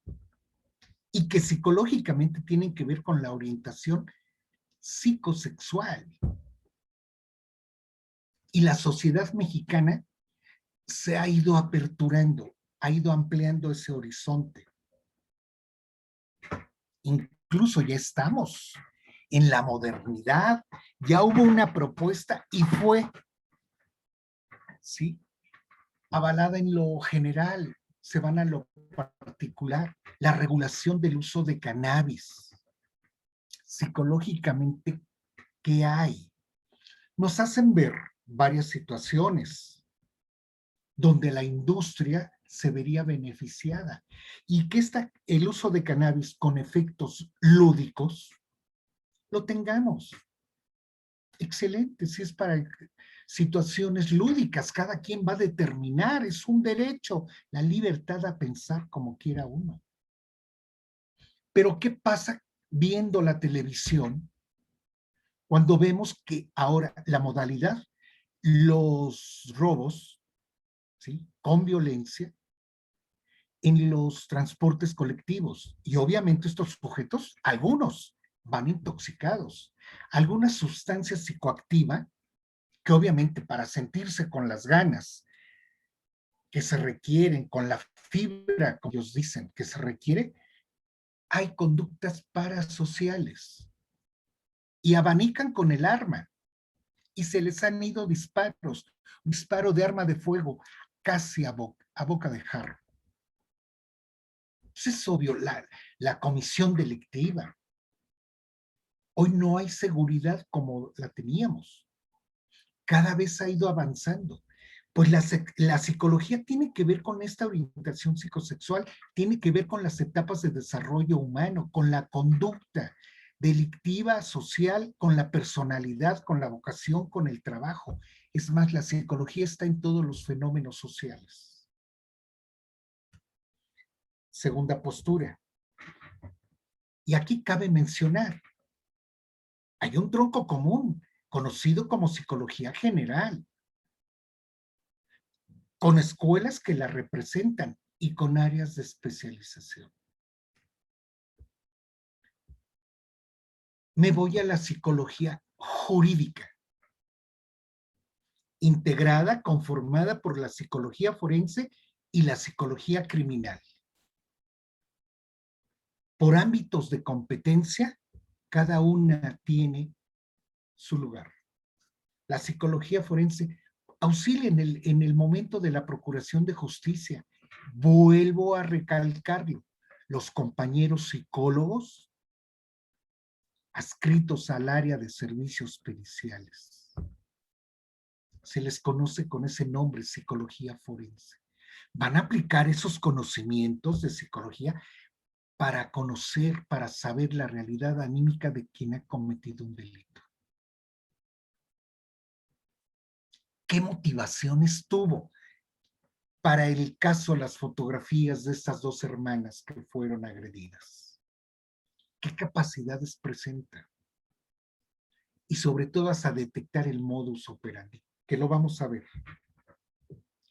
y que psicológicamente tienen que ver con la orientación psicosexual. Y la sociedad mexicana se ha ido aperturando, ha ido ampliando ese horizonte. Incluso ya estamos en la modernidad, ya hubo una propuesta y fue, ¿sí?, avalada en lo general, se van a lo particular, la regulación del uso de cannabis. Psicológicamente, ¿qué hay? Nos hacen ver varias situaciones donde la industria se vería beneficiada y que el uso de cannabis con efectos lúdicos lo tengamos. Excelente, si es para situaciones lúdicas, cada quien va a determinar, es un derecho, la libertad a pensar como quiera uno. Pero ¿qué pasa viendo la televisión Cuando vemos que ahora la modalidad, los robos, ¿sí?, con violencia en los transportes colectivos. Y obviamente estos sujetos, algunos van intoxicados. Alguna sustancia psicoactiva que obviamente para sentirse con las ganas que se requieren, con la fibra, como ellos dicen, que se requiere, hay conductas parasociales y abanican con el arma y se les han ido disparos, un disparo de arma de fuego casi a boca de jarro. Pues es obvio, la comisión delictiva. Hoy no hay seguridad como la teníamos. Cada vez ha ido avanzando. Pues la psicología tiene que ver con esta orientación psicosexual, tiene que ver con las etapas de desarrollo humano, con la conducta delictiva, social, con la personalidad, con la vocación, con el trabajo. Es más, la psicología está en todos los fenómenos sociales. Segunda postura. Y aquí cabe mencionar, hay un tronco común, conocido como psicología general, con escuelas que la representan y con áreas de especialización. Me voy a la psicología jurídica, integrada, conformada por la psicología forense y la psicología criminal. Por ámbitos de competencia, cada una tiene su lugar. La psicología forense auxilia en el momento de la procuración de justicia. Vuelvo a recalcarlo. Los compañeros psicólogos adscritos al área de servicios periciales. Se les conoce con ese nombre, psicología forense. Van a aplicar esos conocimientos de psicología para conocer, para saber la realidad anímica de quien ha cometido un delito. ¿Qué motivaciones tuvo? Para el caso, las fotografías de estas dos hermanas que fueron agredidas. ¿Qué capacidades presenta? Y sobre todo a detectar el modus operandi, que lo vamos a ver,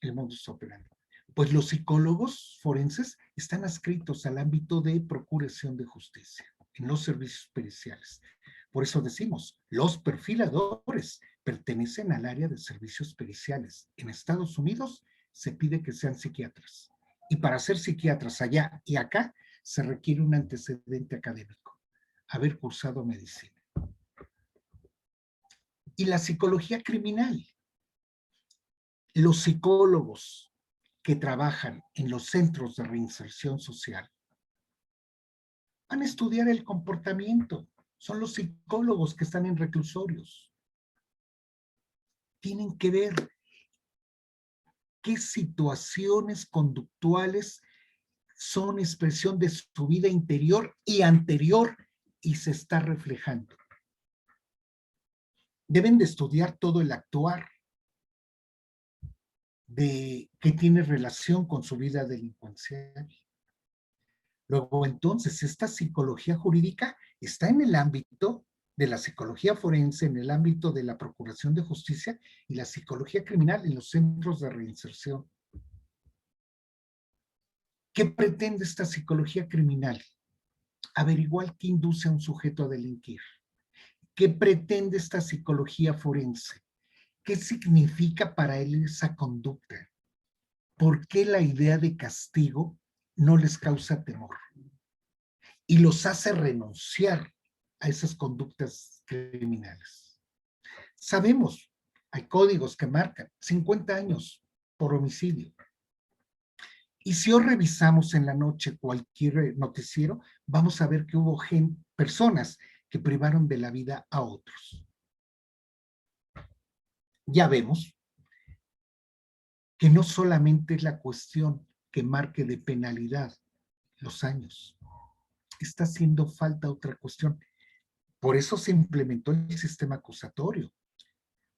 el modus operandi. Pues los psicólogos forenses están adscritos al ámbito de procuración de justicia, en los servicios periciales. Por eso decimos, los perfiladores pertenecen al área de servicios periciales. En Estados Unidos se pide que sean psiquiatras. Y para ser psiquiatras allá y acá, se requiere un antecedente académico, haber cursado medicina. Y la psicología criminal. Los psicólogos que trabajan en los centros de reinserción social van a estudiar el comportamiento. Son los psicólogos que están en reclusorios. Tienen que ver qué situaciones conductuales son expresión de su vida interior y anterior y se está reflejando. Deben de estudiar todo el actuar de que tiene relación con su vida delincuencial. Luego, entonces, esta psicología jurídica está en el ámbito de la psicología forense, en el ámbito de la procuración de justicia y la psicología criminal en los centros de reinserción. ¿Qué pretende esta psicología criminal? Averiguar qué induce a un sujeto a delinquir. ¿Qué pretende esta psicología forense? ¿Qué significa para él esa conducta? ¿Por qué la idea de castigo no les causa temor? Y los hace renunciar a esas conductas criminales. Sabemos, hay códigos que marcan 50 años por homicidio. Y si hoy revisamos en la noche cualquier noticiero, vamos a ver que hubo personas que privaron de la vida a otros. Ya vemos que no solamente es la cuestión que marque de penalidad los años, está haciendo falta otra cuestión. Por eso se implementó el sistema acusatorio,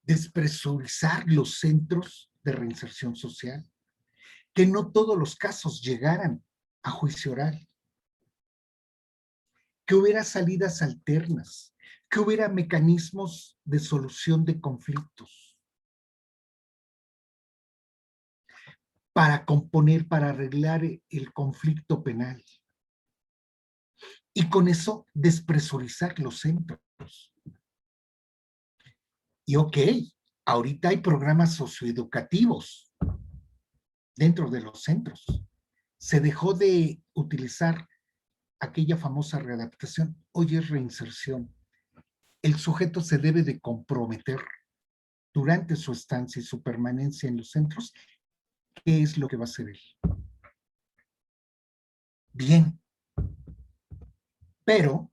despresurizar los centros de reinserción social, que no todos los casos llegaran a juicio oral, que hubiera salidas alternas, que hubiera mecanismos de solución de conflictos para componer, para arreglar el conflicto penal. Y con eso despresurizar los centros. Y ok, ahorita hay programas socioeducativos dentro de los centros. Se dejó de utilizar aquella famosa readaptación, hoy es reinserción. El sujeto se debe de comprometer durante su estancia y su permanencia en los centros, ¿qué es lo que va a hacer él? Bien, pero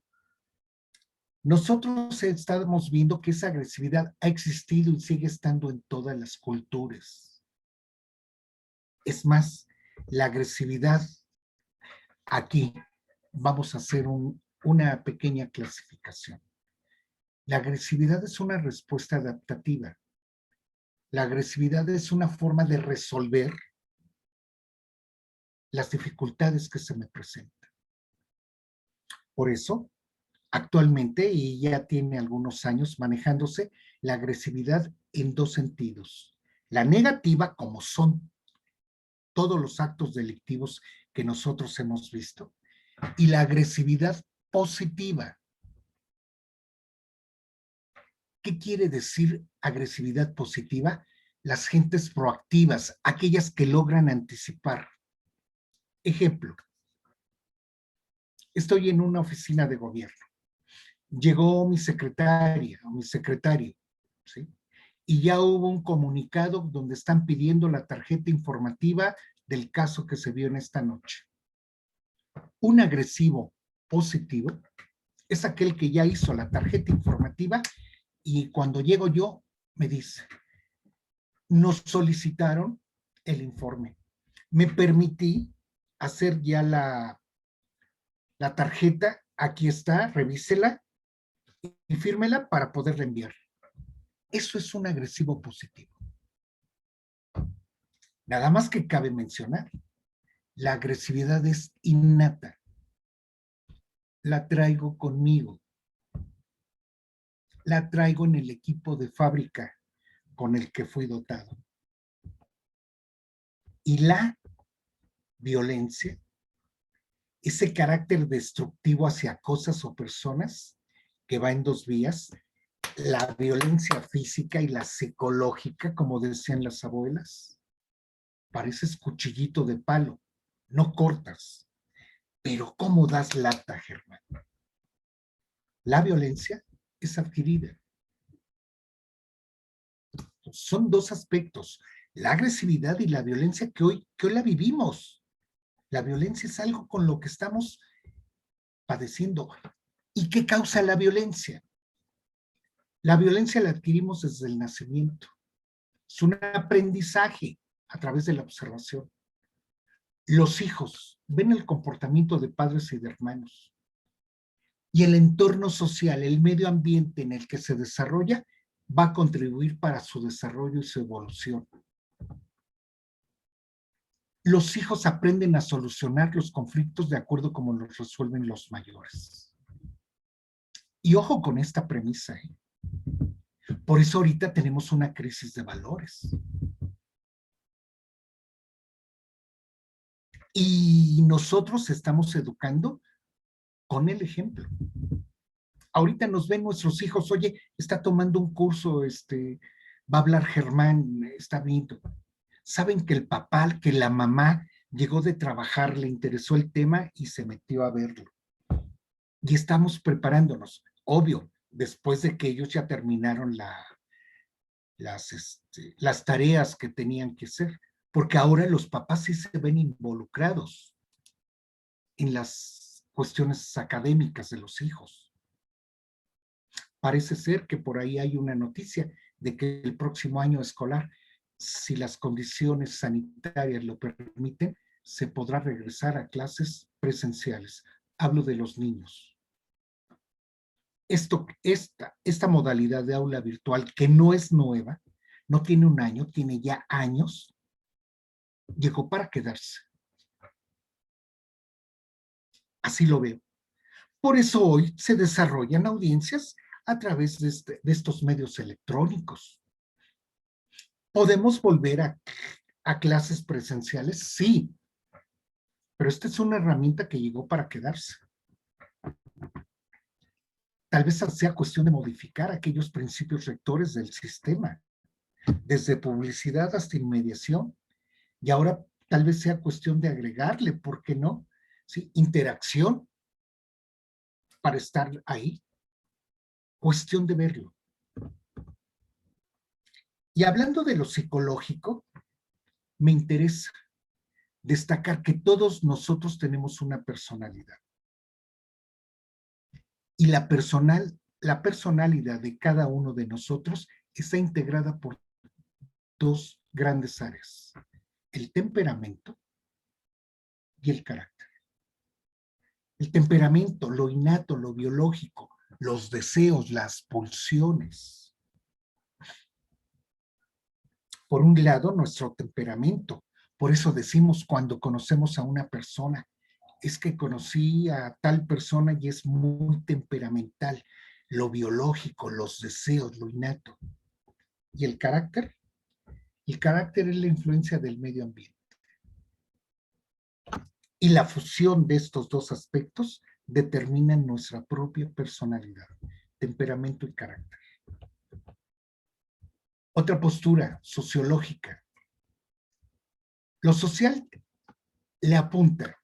nosotros estamos viendo que esa agresividad ha existido y sigue estando en todas las culturas. Es más, la agresividad aquí, vamos a hacer una pequeña clasificación. La agresividad es una respuesta adaptativa. La agresividad es una forma de resolver las dificultades que se me presentan. Por eso, actualmente, y ya tiene algunos años manejándose, la agresividad en dos sentidos. La negativa, como son todos los actos delictivos que nosotros hemos visto, y la agresividad positiva. ¿Qué quiere decir agresividad positiva? Las gentes proactivas, aquellas que logran anticipar. Ejemplo, estoy en una oficina de gobierno. Llegó mi secretaria o mi secretario, ¿sí? Y ya hubo un comunicado donde están pidiendo la tarjeta informativa del caso que se vio en esta noche. Un agresivo positivo es aquel que ya hizo la tarjeta informativa y cuando llego yo me dice, nos solicitaron el informe. Me permití hacer ya la tarjeta, aquí está, revísela y fírmela para poderla enviar. Eso es un agresivo positivo. Nada más que cabe mencionar, la agresividad es innata. La traigo conmigo. La traigo en el equipo de fábrica con el que fui dotado. Y la violencia, ese carácter destructivo hacia cosas o personas que va en dos vías, la violencia física y la psicológica, como decían las abuelas, pareces cuchillito de palo, no cortas, pero ¿cómo das lata, Germán? La violencia es adquirida. Son dos aspectos, la agresividad y la violencia que hoy la vivimos. La violencia es algo con lo que estamos padeciendo. ¿Y qué causa la violencia? La violencia la adquirimos desde el nacimiento. Es un aprendizaje a través de la observación. Los hijos ven el comportamiento de padres y de hermanos. Y el entorno social, el medio ambiente en el que se desarrolla, va a contribuir para su desarrollo y su evolución. Los hijos aprenden a solucionar los conflictos de acuerdo como los resuelven los mayores. Y ojo con esta premisa, ¿eh? Por eso ahorita tenemos una crisis de valores. Y nosotros estamos educando con el ejemplo. Ahorita nos ven nuestros hijos, oye, está tomando un curso, va a hablar Germán, está viendo. Saben que el papá, que la mamá llegó de trabajar, le interesó el tema y se metió a verlo. Y estamos preparándonos, obvio, después de que ellos ya terminaron las tareas que tenían que hacer, porque ahora los papás sí se ven involucrados en las cuestiones académicas de los hijos. Parece ser que por ahí hay una noticia de que el próximo año escolar, si las condiciones sanitarias lo permiten, se podrá regresar a clases presenciales. Hablo de los niños. Esta modalidad de aula virtual, que no es nueva, no tiene un año, tiene ya años, llegó para quedarse. Así lo veo. Por eso hoy se desarrollan audiencias a través de estos medios electrónicos. ¿Podemos volver a clases presenciales? Sí, pero esta es una herramienta que llegó para quedarse. Tal vez sea cuestión de modificar aquellos principios rectores del sistema, desde publicidad hasta inmediación, y ahora tal vez sea cuestión de agregarle, ¿por qué no? ¿Sí? Interacción para estar ahí. Cuestión de verlo. Y hablando de lo psicológico, me interesa destacar que todos nosotros tenemos una personalidad. Y la personalidad de cada uno de nosotros está integrada por dos grandes áreas: el temperamento y el carácter. El temperamento, lo innato, lo biológico, los deseos, las pulsiones. Por un lado, nuestro temperamento. Por eso decimos cuando conocemos a una persona, es que conocí a tal persona y es muy temperamental. Lo biológico, los deseos, lo innato. ¿Y el carácter? El carácter es la influencia del medio ambiente. Y la fusión de estos dos aspectos determina nuestra propia personalidad, temperamento y carácter. Otra postura sociológica. Lo social le apunta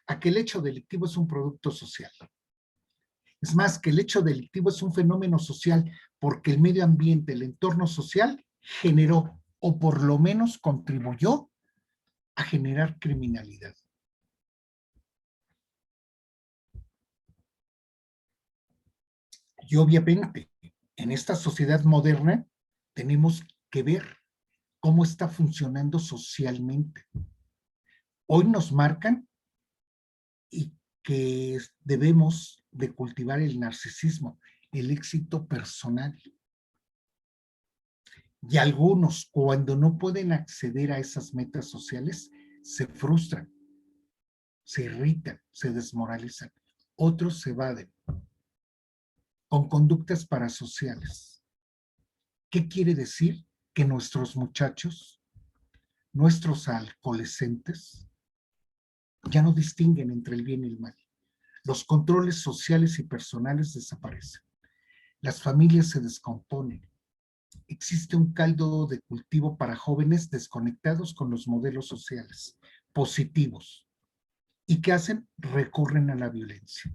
a que el hecho delictivo es un producto social. Es más, que el hecho delictivo es un fenómeno social porque el medio ambiente, el entorno social, generó o por lo menos contribuyó a generar criminalidad. Y obviamente, en esta sociedad moderna, tenemos que ver cómo está funcionando socialmente. Hoy nos marcan y que debemos de cultivar el narcisismo, el éxito personal. Y algunos, cuando no pueden acceder a esas metas sociales, se frustran, se irritan, se desmoralizan. Otros se evaden con conductas parasociales. ¿Qué quiere decir? Que nuestros muchachos, nuestros adolescentes, ya no distinguen entre el bien y el mal. Los controles sociales y personales desaparecen. Las familias se descomponen. Existe un caldo de cultivo para jóvenes desconectados con los modelos sociales positivos. ¿Y qué hacen? Recurren a la violencia.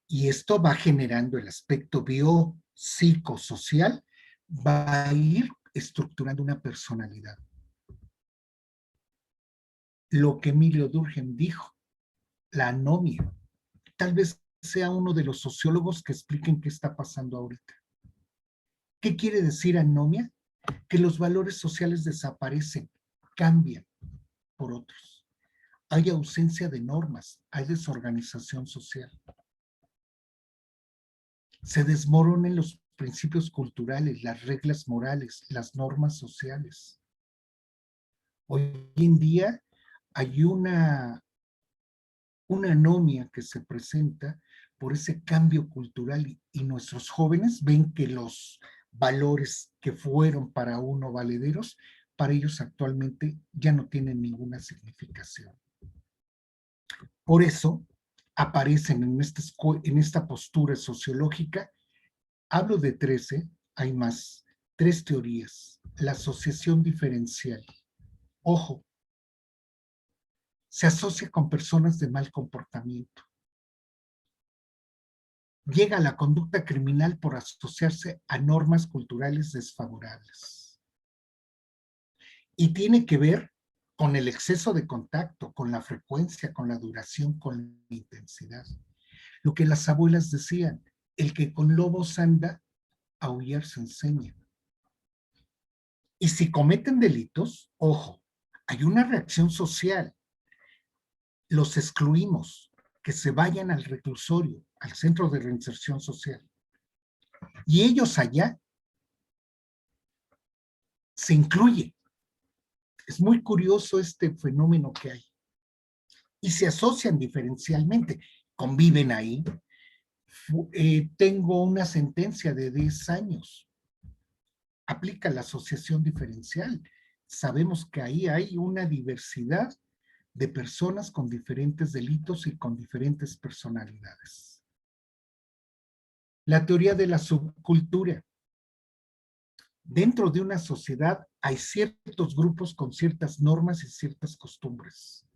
Y esto va generando el aspecto biopsicosocial, va a ir estructurando una personalidad. Lo que Emilio Durkheim dijo, la anomia, tal vez sea uno de los sociólogos que expliquen qué está pasando ahorita. ¿Qué quiere decir anomia? Que los valores sociales desaparecen, cambian por otros. Hay ausencia de normas, hay desorganización social. Se desmoronan los principios culturales, las reglas morales, las normas sociales. Hoy en día hay una anomia que se presenta por ese cambio cultural y nuestros jóvenes ven que los valores que fueron para uno valederos, para ellos actualmente ya no tienen ninguna significación. Por eso aparecen en esta postura sociológica, hablo de 13, hay más, 3 teorías. La asociación diferencial. Ojo, se asocia con personas de mal comportamiento. Llega a la conducta criminal por asociarse a normas culturales desfavorables. Y tiene que ver con el exceso de contacto, con la frecuencia, con la duración, con la intensidad. Lo que las abuelas decían, el que con lobos anda, aullar se enseña. Y si cometen delitos, ojo, hay una reacción social. Los excluimos, que se vayan al reclusorio, al centro de reinserción social. Y ellos allá se incluyen. Es muy curioso este fenómeno que hay. Y se asocian diferencialmente, conviven ahí, Tengo una sentencia de 10 años. Aplica la asociación diferencial. Sabemos que ahí hay una diversidad de personas con diferentes delitos y con diferentes personalidades. La teoría de la subcultura. Dentro de una sociedad hay ciertos grupos con ciertas normas y ciertas costumbres.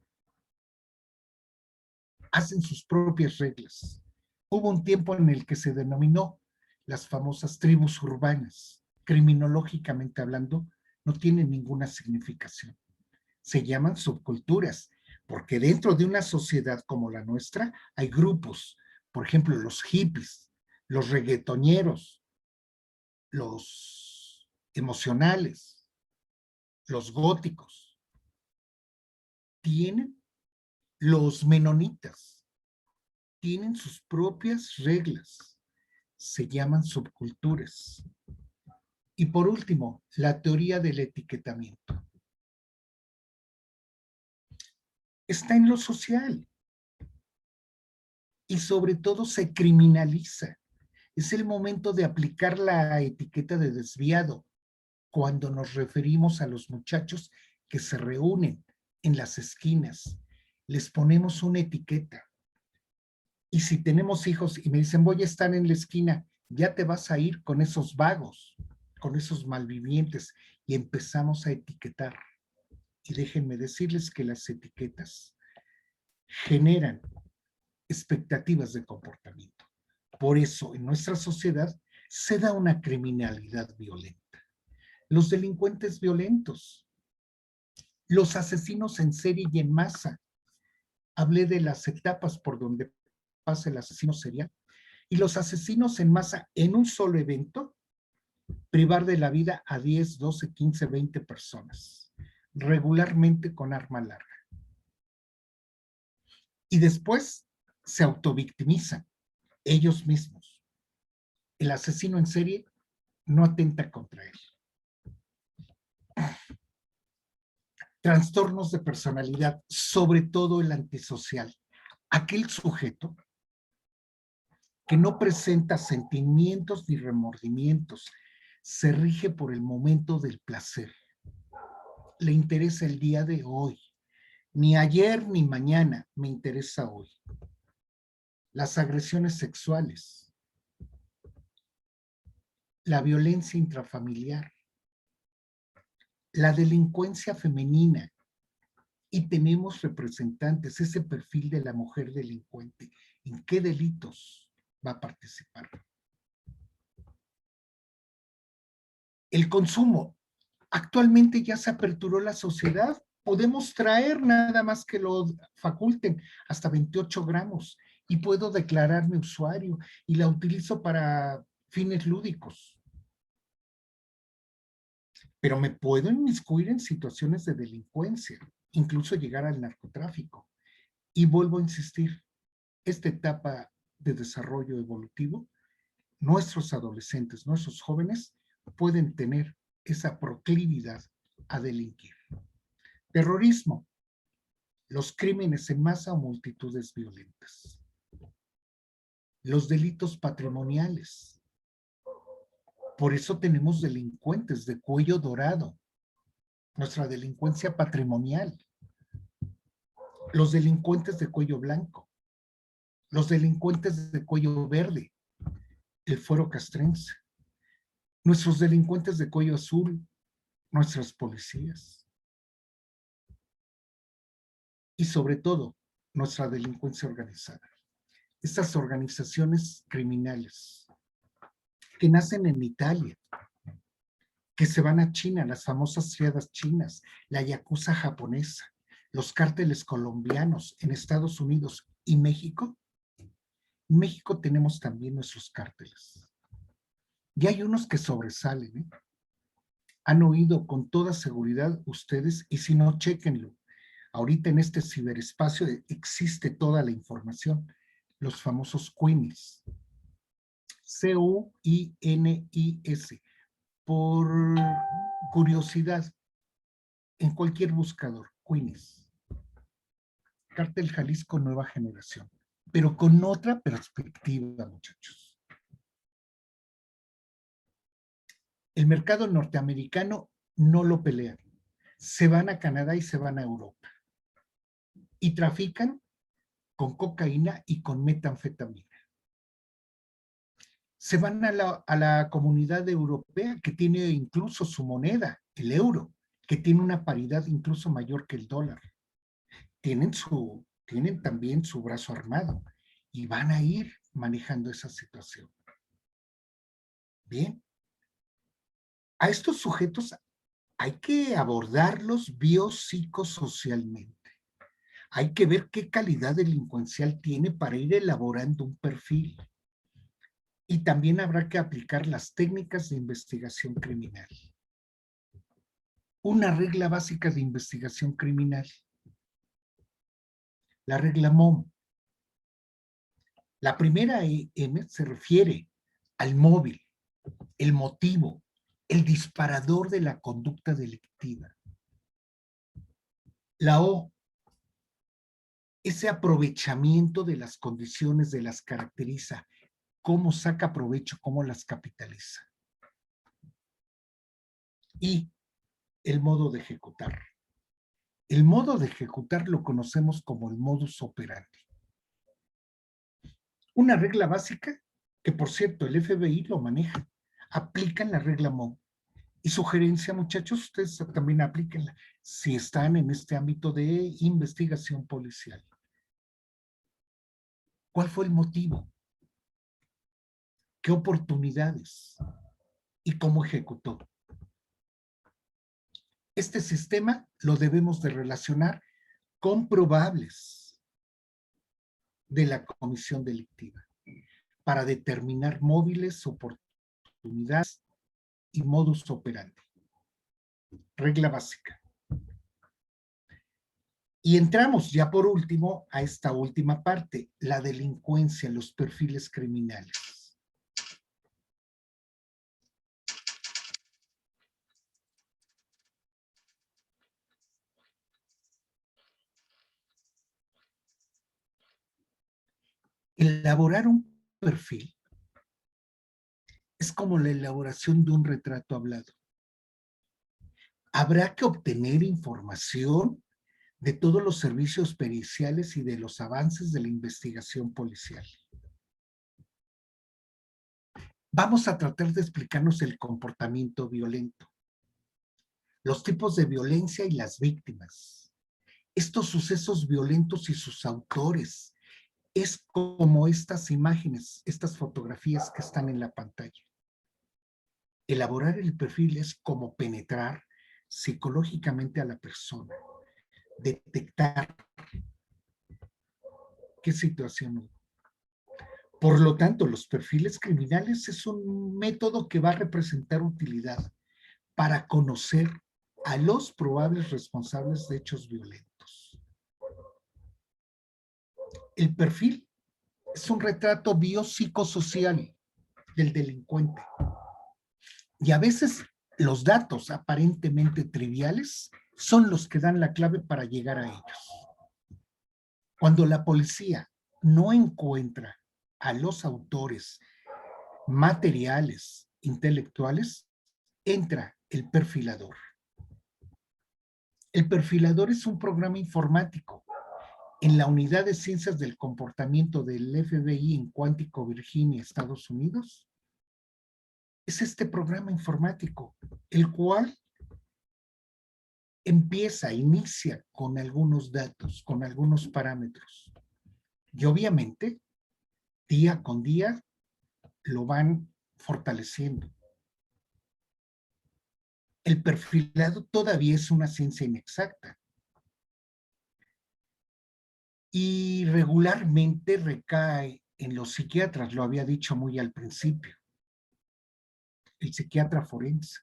Hacen sus propias reglas. Hubo un tiempo en el que se denominó las famosas tribus urbanas. Criminológicamente hablando, no tienen ninguna significación. Se llaman subculturas, porque dentro de una sociedad como la nuestra hay grupos, por ejemplo, los hippies, los reggaetoneros, los emocionales, los góticos, tienen los menonitas, tienen sus propias reglas, se llaman subculturas. Y por último, la teoría del etiquetamiento. Está en lo social y sobre todo se criminaliza. Es el momento de aplicar la etiqueta de desviado cuando nos referimos a los muchachos que se reúnen en las esquinas. Les ponemos una etiqueta. Y si tenemos hijos y me dicen, voy a estar en la esquina, ya te vas a ir con esos vagos, con esos malvivientes, y empezamos a etiquetar. Y déjenme decirles que las etiquetas generan expectativas de comportamiento. Por eso, en nuestra sociedad se da una criminalidad violenta. Los delincuentes violentos, los asesinos en serie y en masa. Hablé de las etapas por donde pasa el asesino serial. Y los asesinos en masa en un solo evento, privar de la vida a 10, 12, 15, 20 personas, regularmente con arma larga. Y después se autovictimizan ellos mismos. El asesino en serie no atenta contra él. Trastornos de personalidad, sobre todo el antisocial. Aquel sujeto que no presenta sentimientos ni remordimientos, se rige por el momento del placer. Le interesa el día de hoy. Ni ayer ni mañana, me interesa hoy. Las agresiones sexuales, la violencia intrafamiliar, la delincuencia femenina, y tenemos representantes, ese perfil de la mujer delincuente, ¿en qué delitos va a participar? El consumo. Actualmente ya se aperturó la sociedad, podemos traer nada más que lo faculten hasta 28 gramos y puedo declararme usuario y la utilizo para fines lúdicos. Pero me puedo inmiscuir en situaciones de delincuencia, incluso llegar al narcotráfico. Y vuelvo a insistir, esta etapa de desarrollo evolutivo, nuestros adolescentes, nuestros jóvenes pueden tener esa proclividad a delinquir. Terrorismo, los crímenes en masa o multitudes violentas. Los delitos patrimoniales. Por eso tenemos delincuentes de cuello dorado. Nuestra delincuencia patrimonial. Los delincuentes de cuello blanco. Los delincuentes de cuello verde. El fuero castrense. Nuestros delincuentes de cuello azul. Nuestras policías. Y sobre todo, nuestra delincuencia organizada. Estas organizaciones criminales que nacen en Italia, que se van a China, las famosas triadas chinas, la yakuza japonesa, los cárteles colombianos en Estados Unidos y México. En México tenemos también nuestros cárteles. Y hay unos que sobresalen, ¿eh? Han oído con toda seguridad ustedes, y si no, chéquenlo. Ahorita en este ciberespacio existe toda la información. Los famosos Queenies. C-U-I-N-I-S. Por curiosidad, en cualquier buscador, Queenies. Cártel Jalisco Nueva Generación. pero con otra perspectiva, muchachos. El mercado norteamericano no lo pelean. Se van a Canadá y se van a Europa. Y trafican con cocaína y con metanfetamina. Se van a la comunidad europea, que tiene incluso su moneda, el euro, que tiene una paridad incluso mayor que el dólar. Tienen también su brazo armado y van a ir manejando esa situación. Bien. A estos sujetos hay que abordarlos biopsicosocialmente. Hay que ver qué calidad delincuencial tiene para ir elaborando un perfil. Y también habrá que aplicar las técnicas de investigación criminal. Una regla básica de investigación criminal. La regla MOM. La primera M se refiere al móvil, el motivo, el disparador de la conducta delictiva. La O, ese aprovechamiento de las condiciones de las caracteriza, cómo saca provecho, cómo las capitaliza. Y el modo de ejecutar. El modo de ejecutar lo conocemos como el modus operandi. Una regla básica, que por cierto el FBI lo maneja, aplican la regla MOM. Y sugerencia, muchachos, ustedes también aplíquenla si están en este ámbito de investigación policial. ¿Cuál fue el motivo? ¿Qué oportunidades? ¿Y cómo ejecutó? Este sistema lo debemos de relacionar con probables de la comisión delictiva para determinar móviles, oportunidades y modus operandi. Regla básica. Y entramos ya por último a esta última parte, la delincuencia, los perfiles criminales. Elaborar un perfil es como la elaboración de un retrato hablado. Habrá que obtener información de todos los servicios periciales y de los avances de la investigación policial. Vamos a tratar de explicarnos el comportamiento violento, los tipos de violencia y las víctimas, estos sucesos violentos y sus autores. Es como estas imágenes, estas fotografías que están en la pantalla. Elaborar el perfil es como penetrar psicológicamente a la persona, detectar qué situación hubo. Por lo tanto, los perfiles criminales es un método que va a representar utilidad para conocer a los probables responsables de hechos violentos. El perfil es un retrato biopsicosocial del delincuente. Y a veces los datos aparentemente triviales son los que dan la clave para llegar a ellos. Cuando la policía no encuentra a los autores materiales, intelectuales, entra el perfilador. El perfilador es un programa informático en la Unidad de Ciencias del Comportamiento del FBI en Quantico, Virginia, Estados Unidos. Es este programa informático, el cual inicia con algunos datos, con algunos parámetros. Y obviamente, día con día, lo van fortaleciendo. El perfilado todavía es una ciencia inexacta. Y regularmente recae en los psiquiatras, lo había dicho muy al principio, el psiquiatra forense,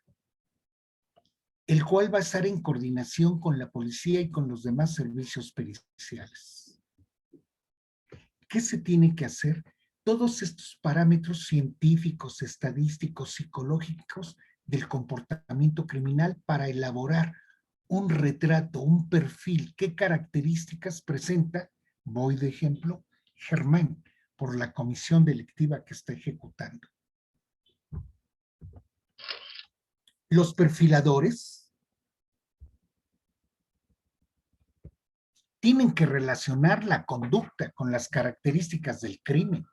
el cual va a estar en coordinación con la policía y con los demás servicios periciales. ¿Qué se tiene que hacer? Todos estos parámetros científicos, estadísticos, psicológicos del comportamiento criminal para elaborar un retrato, un perfil, qué características presenta, voy de ejemplo, Germán, por la comisión delictiva que está ejecutando. Los perfiladores tienen que relacionar la conducta con las características del crimen.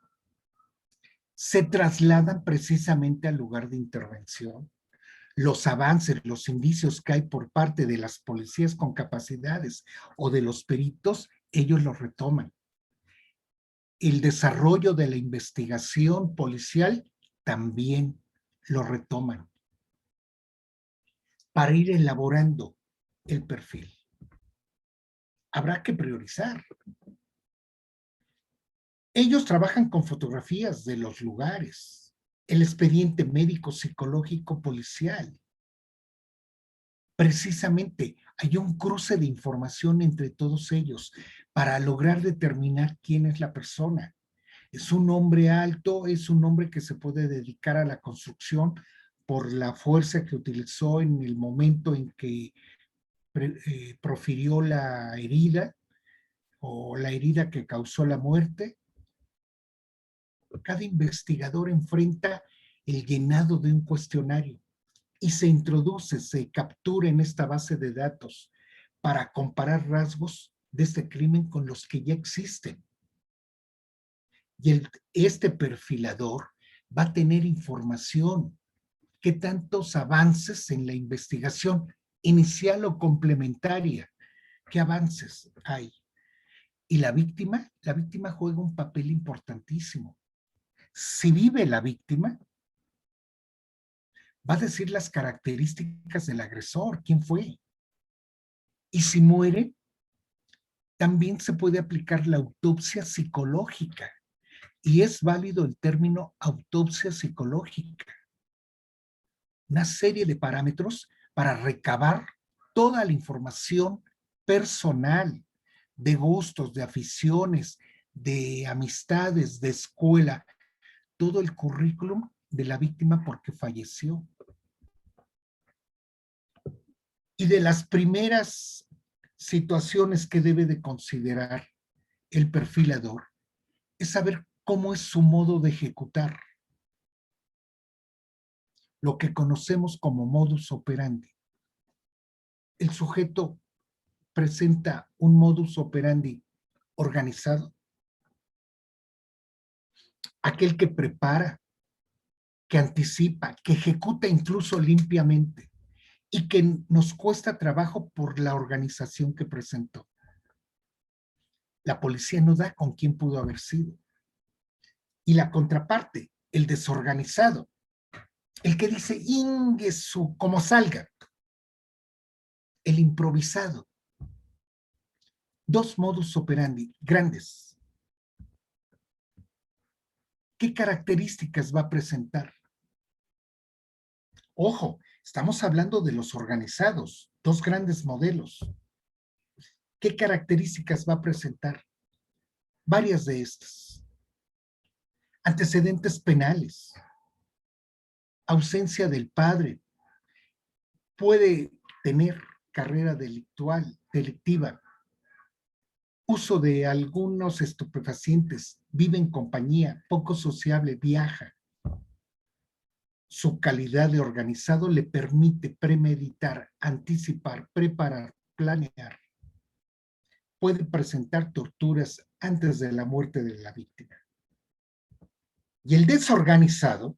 Se trasladan precisamente al lugar de intervención. Los avances, los indicios que hay por parte de las policías con capacidades o de los peritos, ellos los retoman. El desarrollo de la investigación policial también lo retoman para ir elaborando el perfil. Habrá que priorizar. Ellos trabajan con fotografías de los lugares, el expediente médico, psicológico, policial. Precisamente hay un cruce de información entre todos ellos para lograr determinar quién es la persona. Es un hombre alto, es un hombre que se puede dedicar a la construcción por la fuerza que utilizó en el momento en que profirió la herida o la herida que causó la muerte. Cada investigador enfrenta el llenado de un cuestionario y se introduce, se captura en esta base de datos para comparar rasgos de este crimen con los que ya existen. Y este perfilador va a tener información, qué tantos avances en la investigación inicial o complementaria, qué avances hay. Y la víctima juega un papel importantísimo. Si vive la víctima, va a decir las características del agresor, quién fue. Y si muere, también se puede aplicar la autopsia psicológica. Y es válido el término autopsia psicológica. Una serie de parámetros para recabar toda la información personal, de gustos, de aficiones, de amistades, de escuela, todo el currículum de la víctima porque falleció. Y de las primeras situaciones que debe de considerar el perfilador es saber cómo es su modo de ejecutar, lo que conocemos como modus operandi. El sujeto presenta un modus operandi organizado, aquel que prepara, que anticipa, que ejecuta incluso limpiamente y que nos cuesta trabajo por la organización que presentó. La policía no da con quién pudo haber sido. Y la contraparte, el desorganizado, el que dice inguesu, como salga, el improvisado. Dos modus operandi grandes. ¿Qué características va a presentar? Ojo, estamos hablando de los organizados, dos grandes modelos. ¿Qué características va a presentar? Varias de estas. Antecedentes penales, ausencia del padre, puede tener carrera delictiva, uso de algunos estupefacientes, vive en compañía, poco sociable, viaja. Su calidad de organizado le permite premeditar, anticipar, preparar, planear. Puede presentar torturas antes de la muerte de la víctima. Y el desorganizado,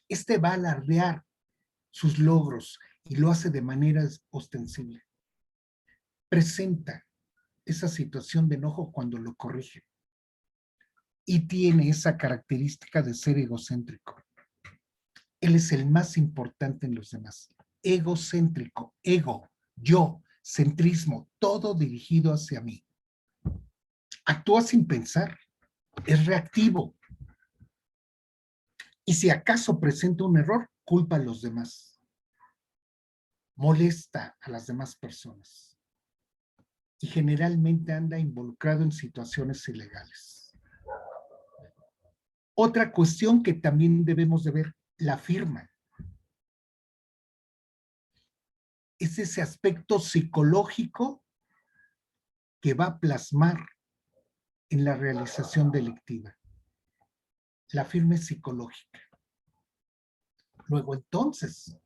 este va a alardear sus logros y lo hace de manera ostensible. Presenta esa situación de enojo cuando lo corrige. Y tiene esa característica de ser egocéntrico. Él es el más importante en los demás. Egocéntrico, ego, yo, centrismo, todo dirigido hacia mí. Actúa sin pensar, es reactivo. Y si acaso presenta un error, culpa a los demás. Molesta a las demás personas. Y generalmente anda involucrado en situaciones ilegales. Otra cuestión que también debemos de ver, la firma. Es ese aspecto psicológico que va a plasmar en la realización delictiva. La firma es psicológica. Luego, entonces,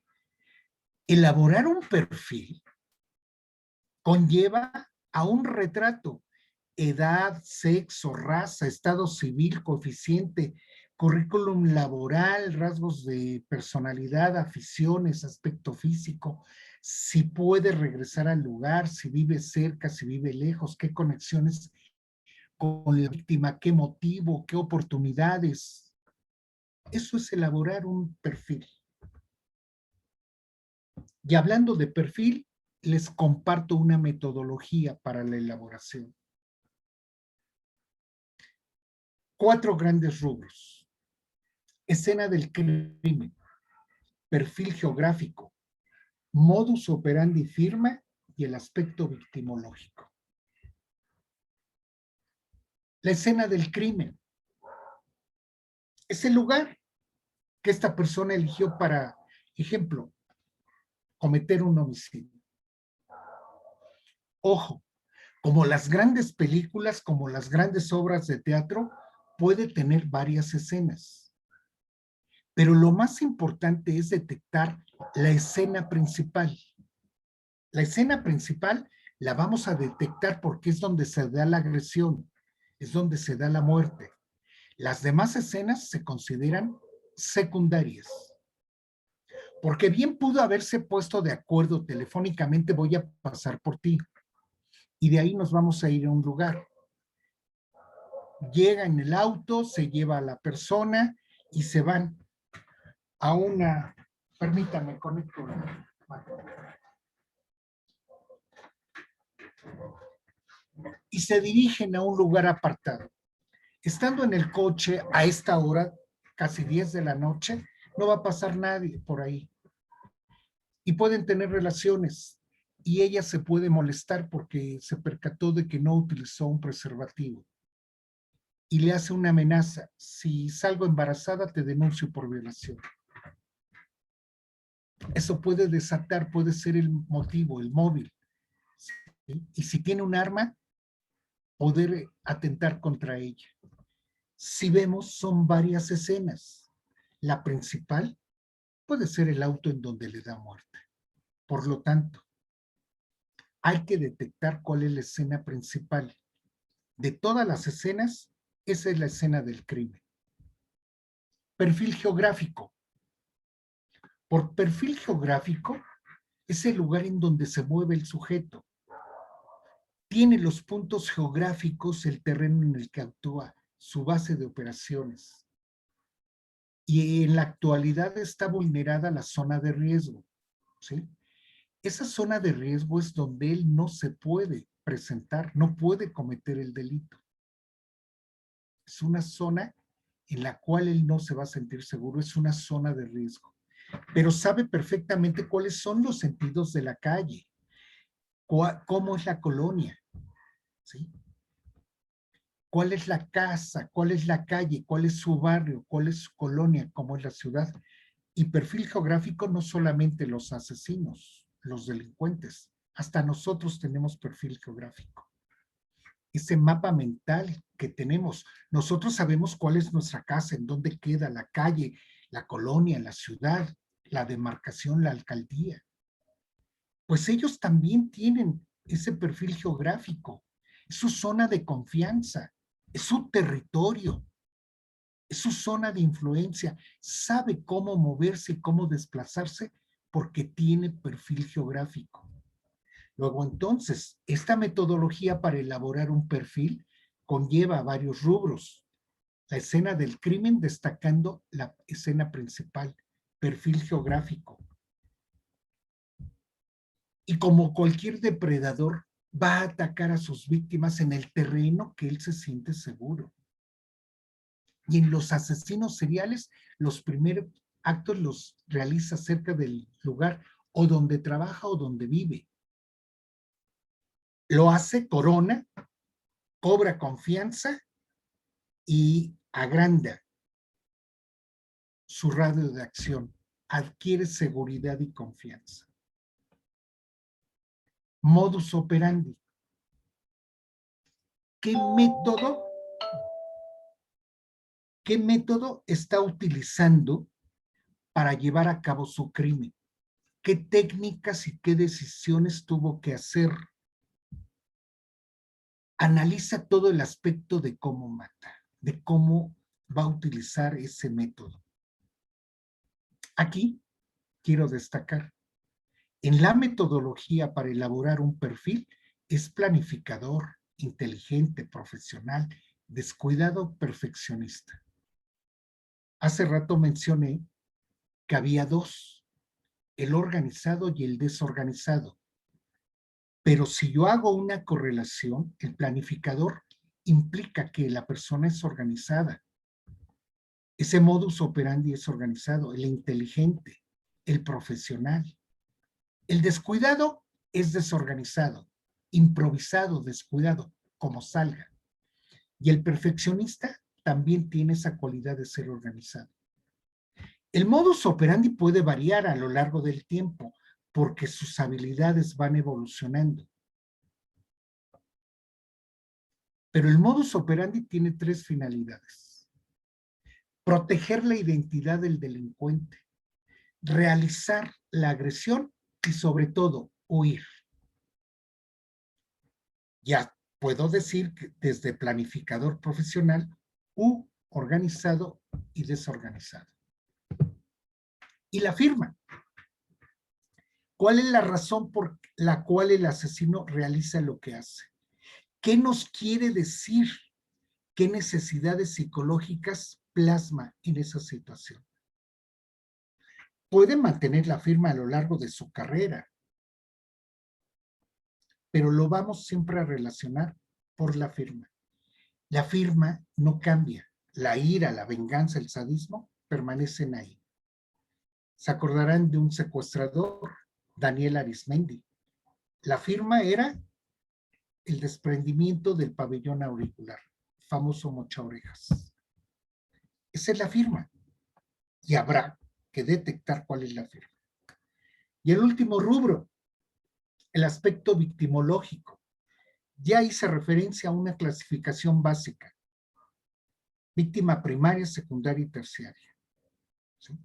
elaborar un perfil conlleva a un retrato: edad, sexo, raza, estado civil, coeficiente, currículum laboral, rasgos de personalidad, aficiones, aspecto físico, si puede regresar al lugar, si vive cerca, si vive lejos, qué conexiones con la víctima, qué motivo, qué oportunidades. Eso es elaborar un perfil. Y hablando de perfil, les comparto una metodología para la elaboración. 4 grandes rubros: escena del crimen, perfil geográfico, modus operandi firma y el aspecto victimológico. La escena del crimen es el lugar que esta persona eligió para, ejemplo, cometer un homicidio. Ojo, como las grandes películas, como las grandes obras de teatro, puede tener varias escenas. Pero lo más importante es detectar la escena principal. La escena principal la vamos a detectar porque es donde se da la agresión, es donde se da la muerte. Las demás escenas se consideran secundarias. Porque bien pudo haberse puesto de acuerdo telefónicamente: voy a pasar por ti. Y de ahí nos vamos a ir a un lugar. Llega en el auto, se lleva a la persona y se van a una... Permítanme, conecto. Y se dirigen a un lugar apartado. Estando en el coche a esta hora, casi 10 de la noche, no va a pasar nadie por ahí. Y pueden tener relaciones. Y ella se puede molestar porque se percató de que no utilizó un preservativo. Y le hace una amenaza: si salgo embarazada, te denuncio por violación. Eso puede desatar, puede ser el motivo, el móvil. ¿Sí? Y si tiene un arma, poder atentar contra ella. Si vemos, son varias escenas. La principal puede ser el auto en donde le da muerte. Por lo tanto, hay que detectar cuál es la escena principal. De todas las escenas, esa es la escena del crimen. Perfil geográfico. Por perfil geográfico es el lugar en donde se mueve el sujeto. Tiene los puntos geográficos, el terreno en el que actúa, su base de operaciones. Y en la actualidad está vulnerada la zona de riesgo, ¿sí? Esa zona de riesgo es donde él no se puede presentar, no puede cometer el delito. Es una zona en la cual él no se va a sentir seguro, es una zona de riesgo. Pero sabe perfectamente cuáles son los sentidos de la calle, cómo es la colonia, ¿sí? ¿Cuál es la casa? ¿Cuál es la calle? ¿Cuál es su barrio? ¿Cuál es su colonia? ¿Cómo es la ciudad? Y perfil geográfico no solamente los asesinos, los delincuentes, hasta nosotros tenemos perfil geográfico. Ese mapa mental que tenemos, nosotros sabemos cuál es nuestra casa, en dónde queda la calle, la colonia, la ciudad, la demarcación, la alcaldía. Pues ellos también tienen ese perfil geográfico, es su zona de confianza, es su territorio, es su zona de influencia, sabe cómo moverse y cómo desplazarse porque tiene perfil geográfico. Luego, entonces, esta metodología para elaborar un perfil conlleva varios rubros. La escena del crimen destacando la escena principal, perfil geográfico. Y como cualquier depredador, va a atacar a sus víctimas en el terreno que él se siente seguro. Y en los asesinos seriales, los primeros actos los realiza cerca del lugar o donde trabaja o donde vive. Lo hace, corona, cobra confianza y agranda su radio de acción, adquiere seguridad y confianza. Modus operandi. ¿Qué método ¿Qué método está utilizando para llevar a cabo su crimen? ¿Qué técnicas y qué decisiones tuvo que hacer? Analiza todo el aspecto de cómo mata, de cómo va a utilizar ese método. Aquí quiero destacar, en la metodología para elaborar un perfil es planificador, inteligente, profesional, descuidado, perfeccionista. Hace rato mencioné que había dos, el organizado y el desorganizado. Pero si yo hago una correlación, el planificador implica que la persona es organizada. Ese modus operandi es organizado, el inteligente, el profesional. El descuidado es desorganizado, improvisado, descuidado, como salga. Y el perfeccionista también tiene esa cualidad de ser organizado. El modus operandi puede variar a lo largo del tiempo porque sus habilidades van evolucionando. Pero el modus operandi tiene tres finalidades. Proteger la identidad del delincuente, realizar la agresión y sobre todo huir. Ya puedo decir que desde planificador profesional u organizado y desorganizado. Y la firma. ¿Cuál es la razón por la cual el asesino realiza lo que hace? ¿Qué nos quiere decir? ¿Qué necesidades psicológicas plasma en esa situación? Puede mantener la firma a lo largo de su carrera, pero lo vamos siempre a relacionar por la firma. La firma no cambia. La ira, la venganza, el sadismo permanecen ahí. Se acordarán de un secuestrador, Daniel Arismendi. La firma era el desprendimiento del pabellón auricular, famoso mochaorejas. Esa es la firma. Y habrá que detectar cuál es la firma. Y el último rubro, el aspecto victimológico. Ya hice referencia a una clasificación básica. Víctima primaria, secundaria y terciaria. ¿Sí?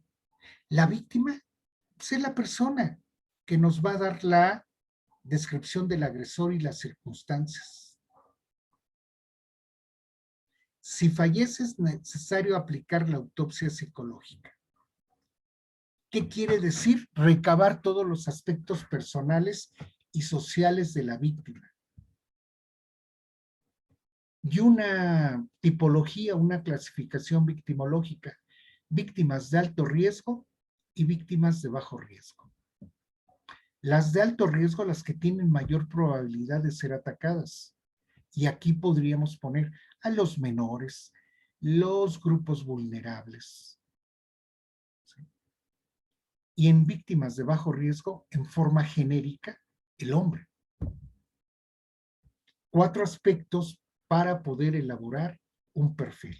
La víctima pues, es la persona que nos va a dar la descripción del agresor y las circunstancias. Si fallece es necesario aplicar la autopsia psicológica. ¿Qué quiere decir? Recabar todos los aspectos personales y sociales de la víctima. Y una tipología, una clasificación victimológica. Víctimas de alto riesgo y víctimas de bajo riesgo. Las de alto riesgo, las que tienen mayor probabilidad de ser atacadas. Y aquí podríamos poner a los menores, los grupos vulnerables. ¿Sí? Y en víctimas de bajo riesgo, en forma genérica, el hombre. 4 aspectos para poder elaborar un perfil.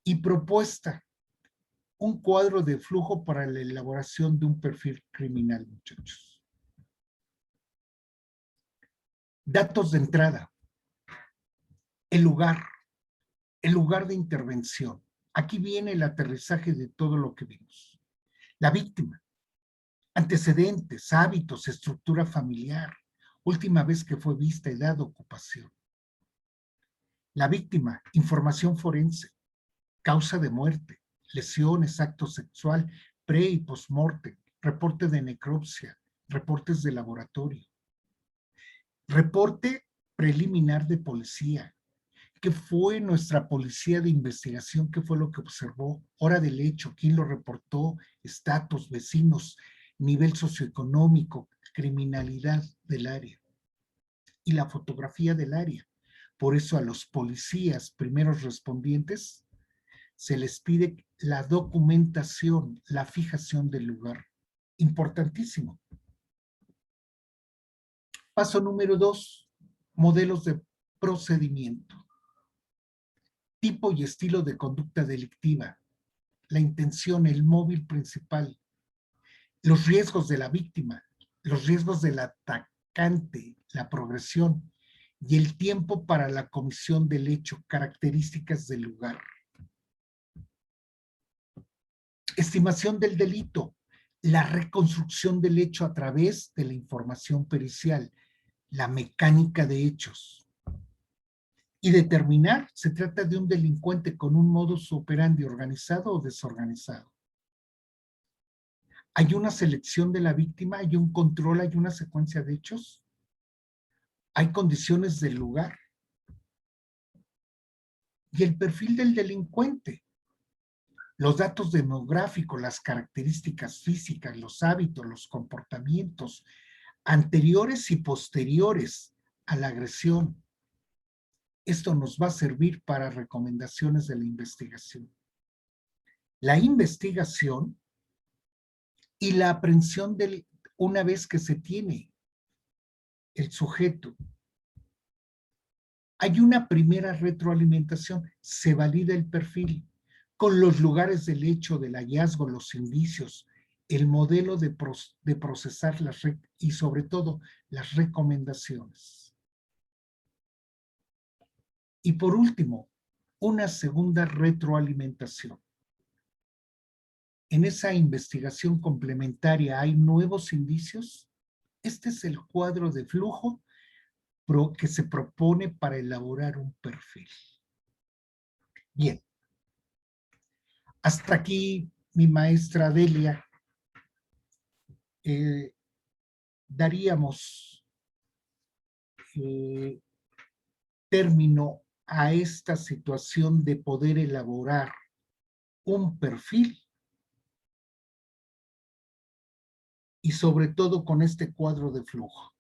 Y propuesta, un cuadro de flujo para la elaboración de un perfil criminal, muchachos. Datos de entrada. El lugar de intervención. Aquí viene el aterrizaje de todo lo que vimos. La víctima. Antecedentes, hábitos, estructura familiar. Última vez que fue vista, edad, ocupación. La víctima, información forense. Causa de muerte, lesiones, acto sexual, pre y postmortem, reporte de necropsia, reportes de laboratorio. Reporte preliminar de policía. ¿Qué fue nuestra policía de investigación? ¿Qué fue lo que observó? Hora del hecho, quién lo reportó, estatus, vecinos, nivel socioeconómico, criminalidad del área. Y la fotografía del área. Por eso a los policías, primeros respondientes, se les pide la documentación, la fijación del lugar. Importantísimo. Paso número 2, modelos de procedimiento. Tipo y estilo de conducta delictiva, la intención, el móvil principal, los riesgos de la víctima, los riesgos del atacante, la progresión, y el tiempo para la comisión del hecho, características del lugar. Estimación del delito, la reconstrucción del hecho a través de la información pericial, la mecánica de hechos. Y determinar, se trata de un delincuente con un modus operandi organizado o desorganizado. ¿Hay una selección de la víctima? ¿Hay un control? ¿Hay una secuencia de hechos? ¿Hay condiciones del lugar? Y el perfil del delincuente. Los datos demográficos, las características físicas, los hábitos, los comportamientos anteriores y posteriores a la agresión. Esto nos va a servir para recomendaciones de la investigación. La investigación y la aprehensión una vez que se tiene el sujeto. Hay una primera retroalimentación, se valida el perfil con los lugares del hecho, del hallazgo, los indicios, el modelo de procesar y sobre todo las recomendaciones. Y por último, una segunda retroalimentación. En esa investigación complementaria hay nuevos indicios. Este es el cuadro de flujo que se propone para elaborar un perfil. Bien. Hasta aquí, mi maestra Delia, daríamos término a esta situación de poder elaborar un perfil y sobre todo con este cuadro de flujo.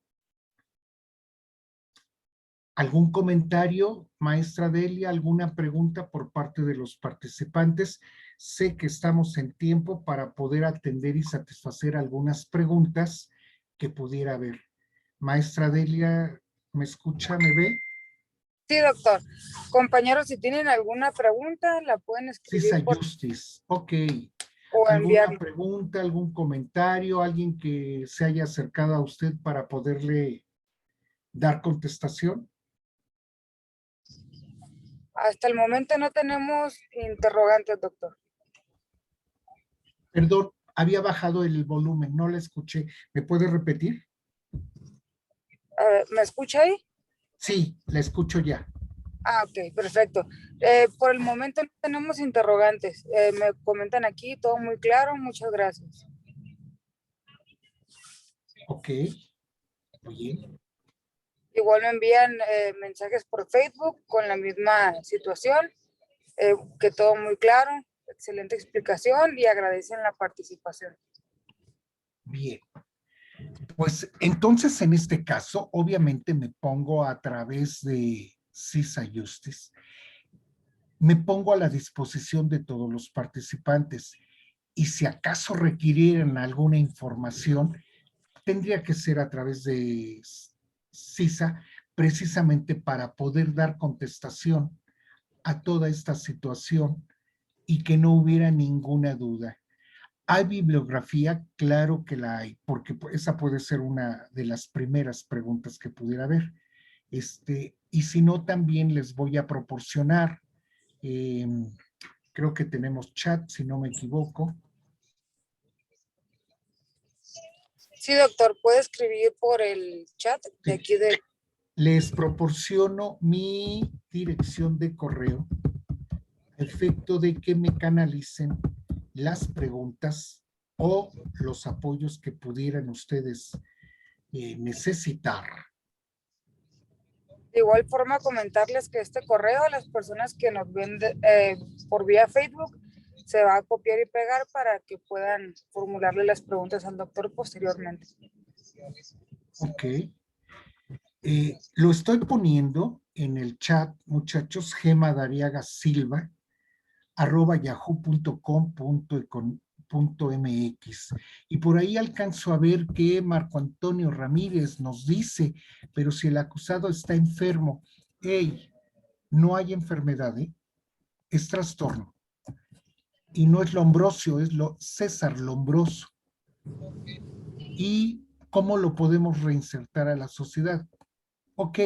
¿Algún comentario, maestra Delia? ¿Alguna pregunta por parte de los participantes? Sé que estamos en tiempo para poder atender y satisfacer algunas preguntas que pudiera haber. Maestra Delia, ¿me escucha, me ve? Sí, doctor. Compañeros, si tienen alguna pregunta, la pueden escribir Cisa Justice, ok. o ¿Alguna enviar. pregunta, algún comentario, alguien que se haya acercado a usted para poderle dar contestación? Hasta el momento no tenemos interrogantes, doctor. Perdón, había bajado el volumen, no la escuché. ¿Me puede repetir? ¿Me escucha ahí? Sí, la escucho ya. Ah, ok, perfecto. Por el momento no tenemos interrogantes. Me comentan aquí, todo muy claro, muchas gracias. Ok, muy bien. Igual me envían mensajes por Facebook con la misma situación, que todo muy claro, excelente explicación y agradecen la participación. Bien. Pues entonces en este caso, obviamente me pongo a través de Cisa Justice, me pongo a la disposición de todos los participantes y si acaso requirieran alguna información, tendría que ser a través de CISA, precisamente para poder dar contestación a toda esta situación y que no hubiera ninguna duda. ¿Hay bibliografía? Claro que la hay, porque esa puede ser una de las primeras preguntas que pudiera haber. Y si no, también les voy a proporcionar, creo que tenemos chat, si no me equivoco. Sí, doctor, puede escribir por el chat de aquí de... Les proporciono mi dirección de correo a efecto de que me canalicen las preguntas o los apoyos que pudieran ustedes necesitar. De igual forma, comentarles que este correo a las personas que nos ven por vía Facebook se va a copiar y pegar para que puedan formularle las preguntas al doctor posteriormente. Ok. Lo estoy poniendo en el chat, muchachos, gemadariagasilva, @yahoo.com.mx. Y por ahí alcanzo a ver que Marco Antonio Ramírez nos dice, pero si el acusado está enfermo, hey, no hay enfermedad, es trastorno. Y no es Lombrosio, es César Lombroso. ¿Y cómo lo podemos reinsertar a la sociedad? Ok,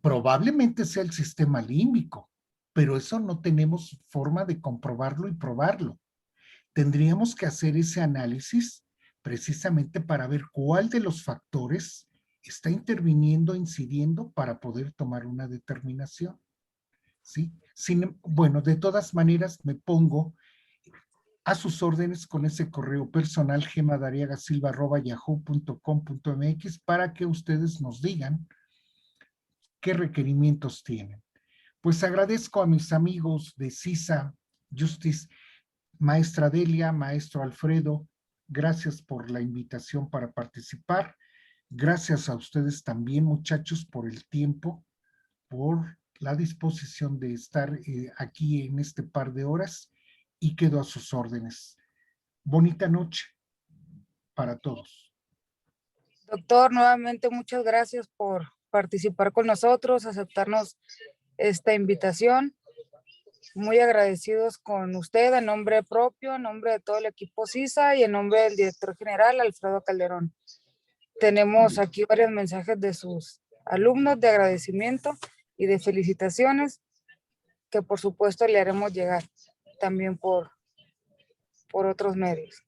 Probablemente sea el sistema límbico, pero eso no tenemos forma de comprobarlo y probarlo. Tendríamos que hacer ese análisis precisamente para ver cuál de los factores está interviniendo, incidiendo para poder tomar una determinación. ¿Sí? Bueno, de todas maneras me pongo a sus órdenes con ese correo personal gemadariagasilva@yahoo.com.mx para que ustedes nos digan qué requerimientos tienen. Pues agradezco a mis amigos de CISA Justice, maestra Delia, maestro Alfredo, gracias por la invitación para participar. Gracias a ustedes también, muchachos, por el tiempo, por la disposición de estar aquí en este par de horas y quedo a sus órdenes. Bonita noche para todos. Doctor, nuevamente muchas gracias por participar con nosotros, aceptarnos esta invitación. Muy agradecidos con usted en nombre propio, en nombre de todo el equipo CISA y en nombre del director general, Alfredo Calderón. Tenemos aquí varios mensajes de sus alumnos de agradecimiento y de felicitaciones que por supuesto le haremos llegar también por otros medios.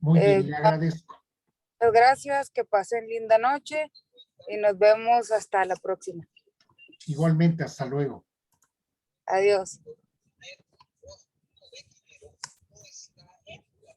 Muy bien, le agradezco. Muchas gracias, que pasen linda noche y nos vemos hasta la próxima. Igualmente, hasta luego. Adiós.